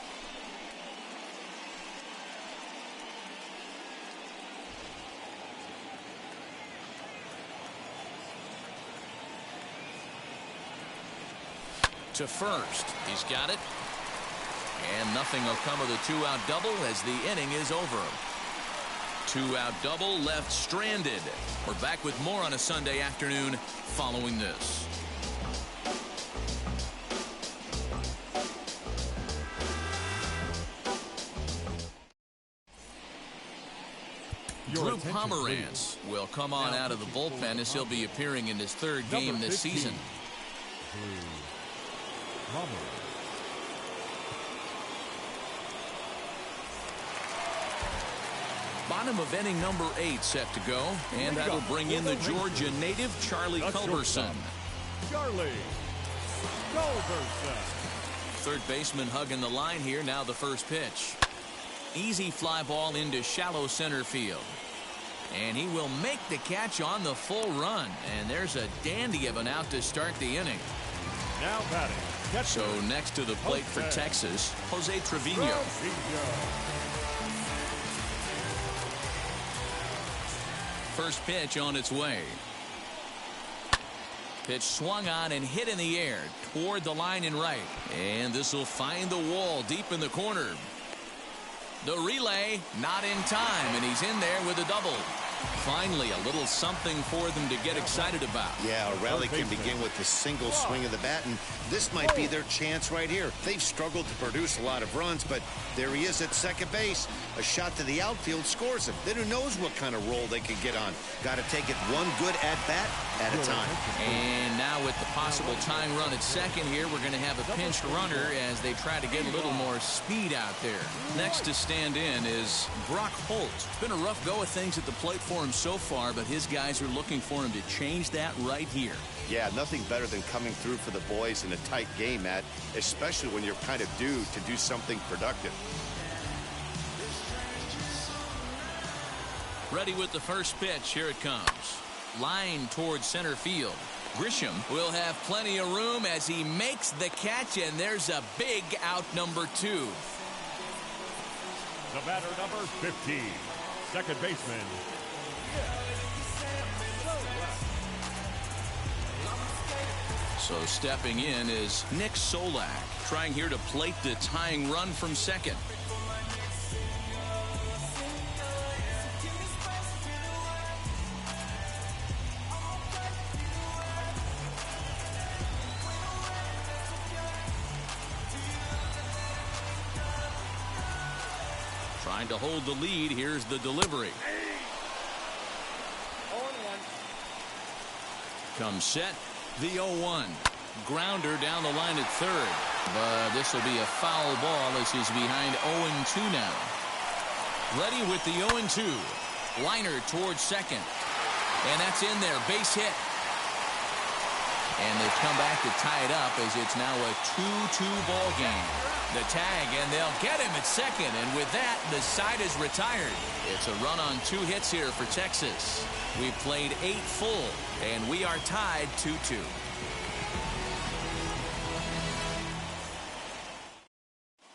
to first. He's got it. And nothing will come of the two-out double as the inning is over. Two-out double left stranded. We're back with more on a Sunday afternoon following this. Drew Pomerantz will come on out of the bullpen as he'll be appearing in his third game this season. Bottom of inning number 8 set to go, and that'll bring in the Georgia native Charlie Culberson. Third baseman hugging the line here. Now the first pitch. Easy fly ball into shallow center field. And he will make the catch on the full run. And there's a dandy of an out to start the inning. Now batting. So next to the plate for Texas, Jose Trevino. First pitch on its way. Pitch swung on and hit in the air toward the line and right. And this will find the wall deep in the corner. The relay not in time, and he's in there with a double. Finally, a little something for them to get excited about. Yeah, a rally can begin with a single swing of the bat, and this might be their chance right here. They've struggled to produce a lot of runs, but there he is at second base. A shot to the outfield scores him. Then who knows what kind of role they could get on. Got to take it one good at-bat at a time. And now with the possible tying run at second here, we're going to have a pinched runner as they try to get a little more speed out there. Next to stand in is Brock Holt. It's been a rough go of things at the plate for him so far, but his guys are looking for him to change that right here. Yeah, nothing better than coming through for the boys in a tight game, Matt, especially when you're kind of due to do something productive. Ready with the first pitch. Here it comes. Line towards center field. Grisham will have plenty of room as he makes the catch, and there's a big out number 2. The batter number 15, second baseman. So stepping in is Nick Solak, trying here to plate the tying run from second. Trying to hold the lead. Here's the delivery. Comes set. The 0-1. Grounder down the line at third. But this will be a foul ball as he's behind 0-2 now. Ready with the 0-2. Liner towards second. And that's in there. Base hit. And they've come back to tie it up as it's now a 2-2 ball game. The tag, and they'll get him at second. And with that, the side is retired. It's a run on 2 hits here for Texas. We played 8 full, and we are tied 2-2.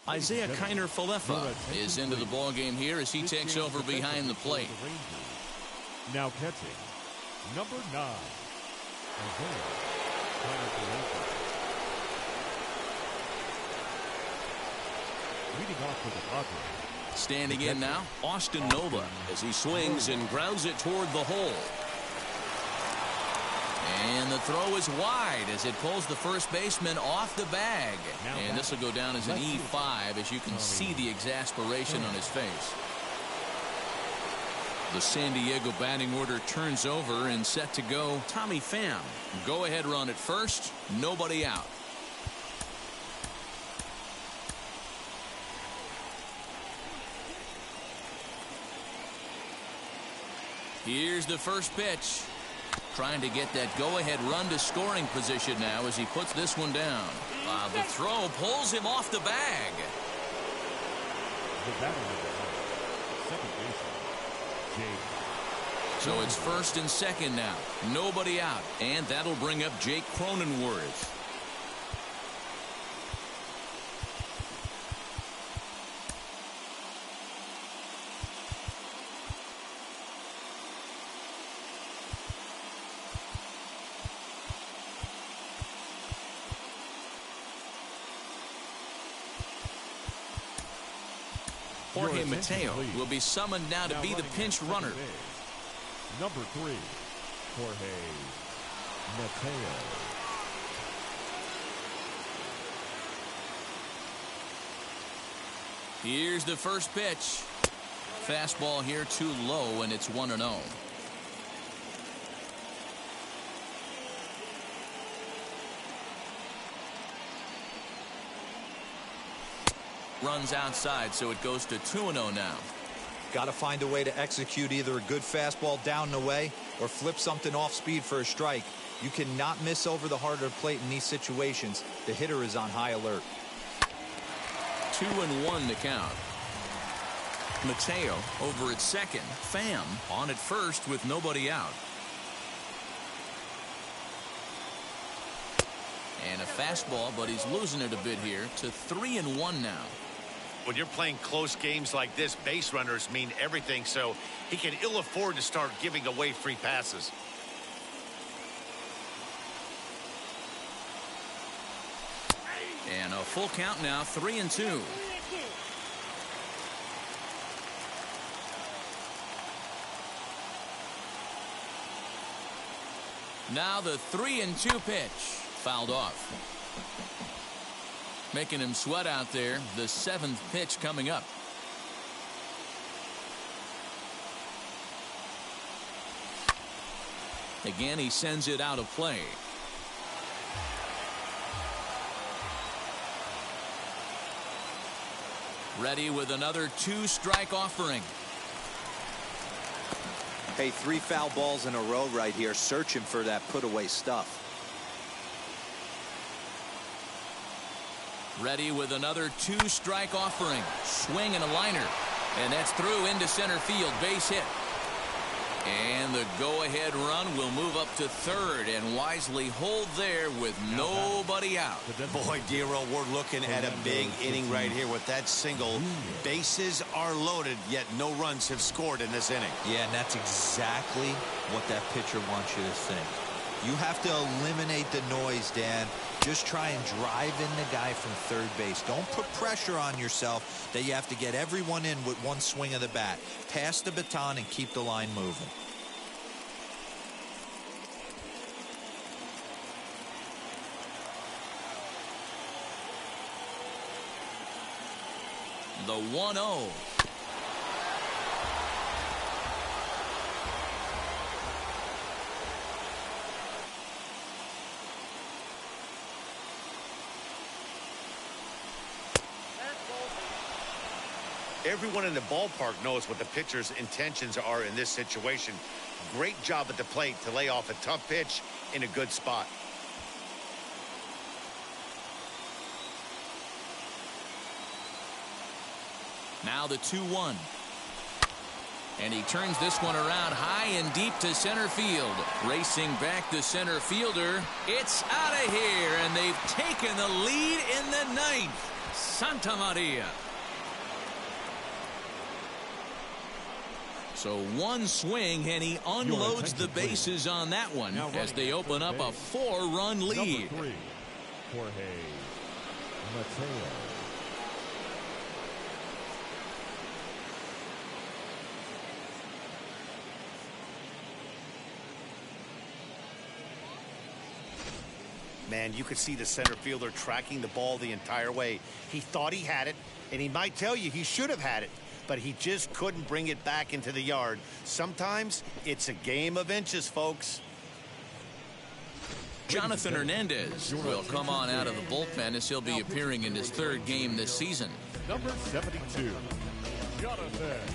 Isaiah Kiner-Falefa is into the ball game here as he takes over behind the plate. Now catching, number 9, Isaiah Kiner-Falefa. Leading off for the Padres. Standing in now, Austin Nola as he swings and grounds it toward the hole. And the throw is wide as it pulls the first baseman off the bag. And this will go down as an E5 as you can see the exasperation on his face. The San Diego batting order turns over and set to go. Tommy Pham. Go ahead run at first. Nobody out. Here's the first pitch. Trying to get that go-ahead run to scoring position now as he puts this one down. The throw pulls him off the bag. So it's first and second now. Nobody out. And that'll bring up Jake Cronenworth. Jorge Mateo will be summoned now to be the pinch runner. Number 3, Jorge Mateo. Here's the first pitch. Fastball here too low, and it's 1-0. Runs outside, so it goes to 2-0 now. Got to find a way to execute either a good fastball down and away or flip something off speed for a strike. You cannot miss over the heart of the plate in these situations. The hitter is on high alert. 2-1 to count. Mateo over at second. Pham on at first with nobody out. And a fastball, but he's losing it a bit here to 3-1 now. When you're playing close games like this, base runners mean everything, so he can ill afford to start giving away free passes. And a full count now, 3-2. Now the 3-2 pitch. Fouled off. Making him sweat out there. The 7th pitch coming up. Again, he sends it out of play. Ready with another 2-strike offering. Hey, 3 foul balls in a row right here, searching for that put-away stuff. Ready with another 2-strike offering. Swing and a liner. And that's through into center field. Base hit. And the go-ahead run will move up to third and wisely hold there with nobody out. Boy, Dero, we're looking at a big inning right here with that single. Bases are loaded, yet no runs have scored in this inning. Yeah, and that's exactly what that pitcher wants you to think. You have to eliminate the noise, Dan. Just try and drive in the guy from third base. Don't put pressure on yourself that you have to get everyone in with one swing of the bat. Pass the baton and keep the line moving. The 1-0. Everyone in the ballpark knows what the pitcher's intentions are in this situation. Great job at the plate to lay off a tough pitch in a good spot. Now the 2-1. And he turns this one around high and deep to center field. Racing back the center fielder. It's out of here, and they've taken the lead in the 9th. Santa Maria. So one swing, and he unloads the bases on that one as they open up a 4-run lead. Number 3, Jorge Mateo. Man, you could see the center fielder tracking the ball the entire way. He thought he had it, and he might tell you he should have had it, but he just couldn't bring it back into the yard. Sometimes it's a game of inches, folks. Jonathan Hernandez will come on out of the bullpen as he'll be appearing in his 3rd game this season. Number 72, Jonathan Hernandez.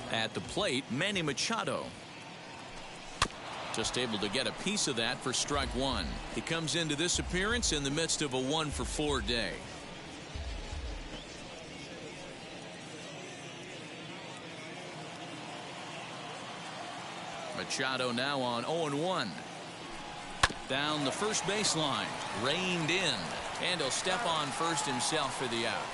At the plate, Manny Machado. Just able to get a piece of that for strike 1. He comes into this appearance in the midst of a 1-for-4 day. Machado now on 0-1. Down the first baseline, reined in, and he'll step on first himself for the out.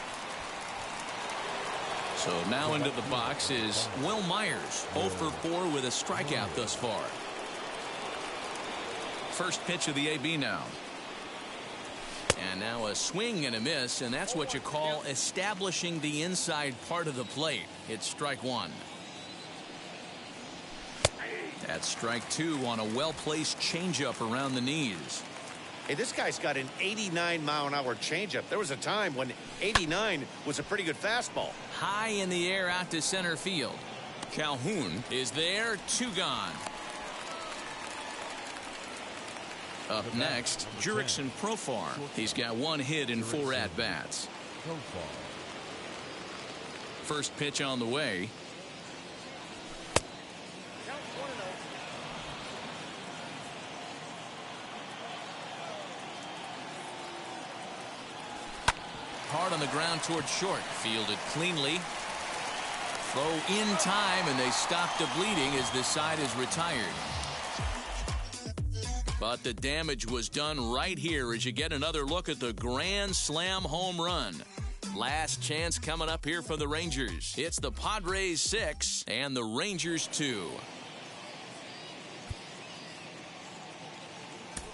So now into the box is Will Myers, 0 for 4 with a strikeout thus far. First pitch of the AB now. And now a swing and a miss, and that's what you call establishing the inside part of the plate. It's strike one. That's strike two on a well-placed changeup around the knees. Hey, this guy's got an 89-mile-an-hour changeup. There was a time when 89 was a pretty good fastball. High in the air out to center field. Calhoun is there, 2 gone. Up next, Jurickson Profar. He's got 1 hit in 4 at-bats. First pitch on the way. Hard on the ground towards short. Fielded cleanly. Throw in time, and they stop the bleeding as this side is retired. But the damage was done right here as you get another look at the grand slam home run. Last chance coming up here for the Rangers. It's the Padres 6 and the Rangers 2.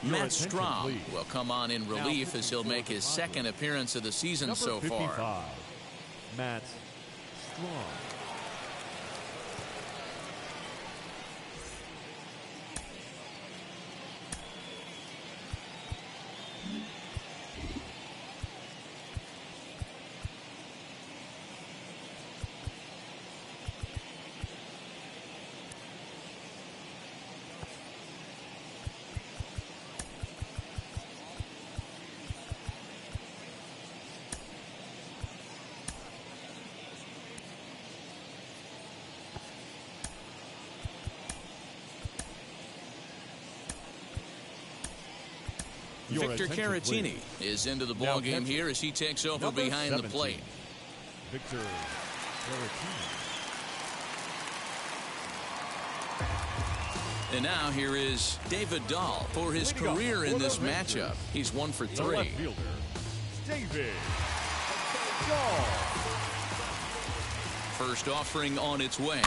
Matt Strahm will come on in relief as he'll make his 2nd appearance of the season so far. Matt Strahm. Victor Caratini is into the ball game here as he takes over behind the plate. Victor Caratini. And now here is David Dahl for his career in this matchup. He's 1 for 3. Left fielder, David Dahl. First offering on its way.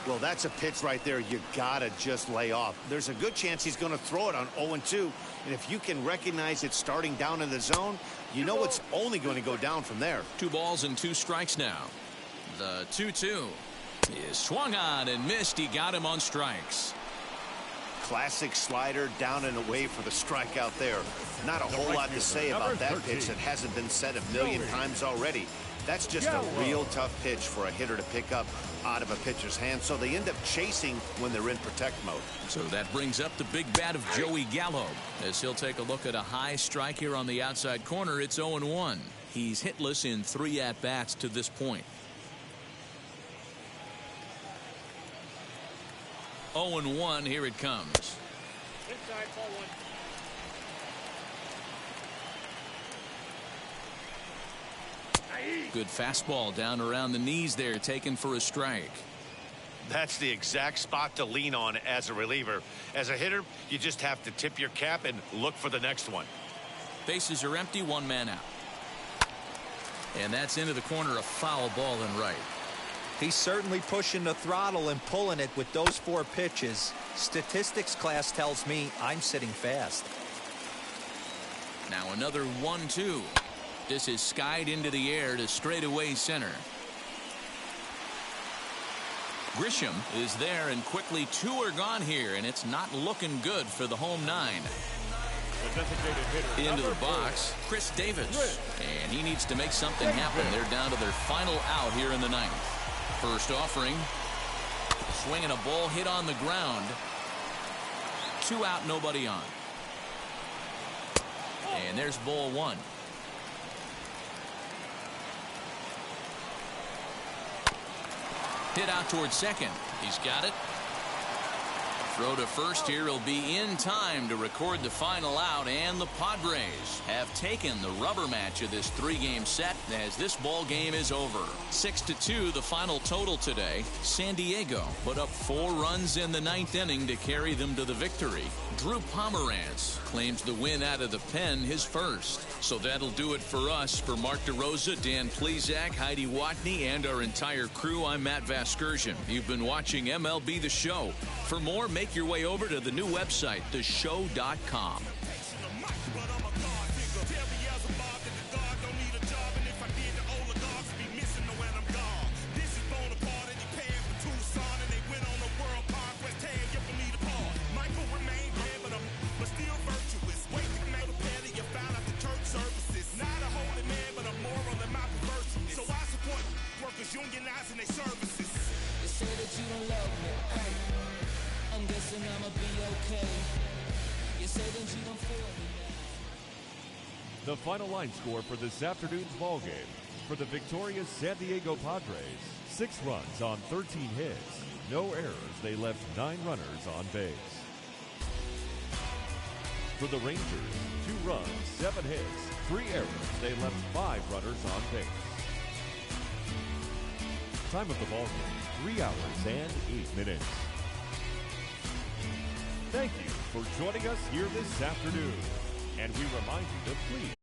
Well, that's a pitch right there you gotta just lay off. There's a good chance he's going to throw it on 0-2, and if you can recognize it starting down in the zone, you know it's only going to go down from there. 2 balls and 2 strikes now. The 2-2 is swung on and missed. He got him on strikes. Classic slider down and away for the strikeout there. Not a whole lot to say about that pitch that hasn't been said a million times already. That's just a real tough pitch for a hitter to pick up out of a pitcher's hand, so they end up chasing when they're in protect mode. So that brings up the big bat of Joey Gallo as he'll take a look at a high strike here on the outside corner. It's 0-1. He's hitless in 3 at-bats to this point. 0-1, here it comes. Inside, ball 1. Good fastball down around the knees there, taken for a strike. That's the exact spot to lean on as a reliever. As a hitter, you just have to tip your cap and look for the next one. Bases are empty, 1 man out. And that's into the corner, a foul ball and right. He's certainly pushing the throttle and pulling it with those 4 pitches. Statistics class tells me I'm sitting fast. Now another 1-2. This is skied into the air to straightaway center. Grisham is there, and quickly 2 are gone here, and it's not looking good for the home 9. Into the box, Chris Davis, and he needs to make something happen. They're down to their final out here in the 9th. First offering, swinging a ball hit on the ground. 2 out, nobody on. And there's ball 1. Hit out towards second. He's got it. Throw to first here. He'll be in time to record the final out, and the Padres have taken the rubber match of this three-game set as this ball game is over. 6-2 the final total today. San Diego put up 4 runs in the 9th inning to carry them to the victory. Drew Pomerantz claims the win out of the pen, his first. So that'll do it for us. For Mark DeRosa, Dan Plesac, Heidi Watney, and our entire crew, I'm Matt Vasgersian. You've been watching MLB The Show. For more, make your way over to the new website, theshow.com. Unionizing their services. They say that you don't love me. Hey, I'm guessing I'ma be okay. You say that you don't feel me now. The final line score for this afternoon's ball game. For the victorious San Diego Padres, 6 runs on 13 hits. No errors. They left 9 runners on base. For the Rangers, 2 runs, 7 hits, 3 errors. They left 5 runners on base. Time of the ball game, 3 hours and 8 minutes. Thank you for joining us here this afternoon. And we remind you to please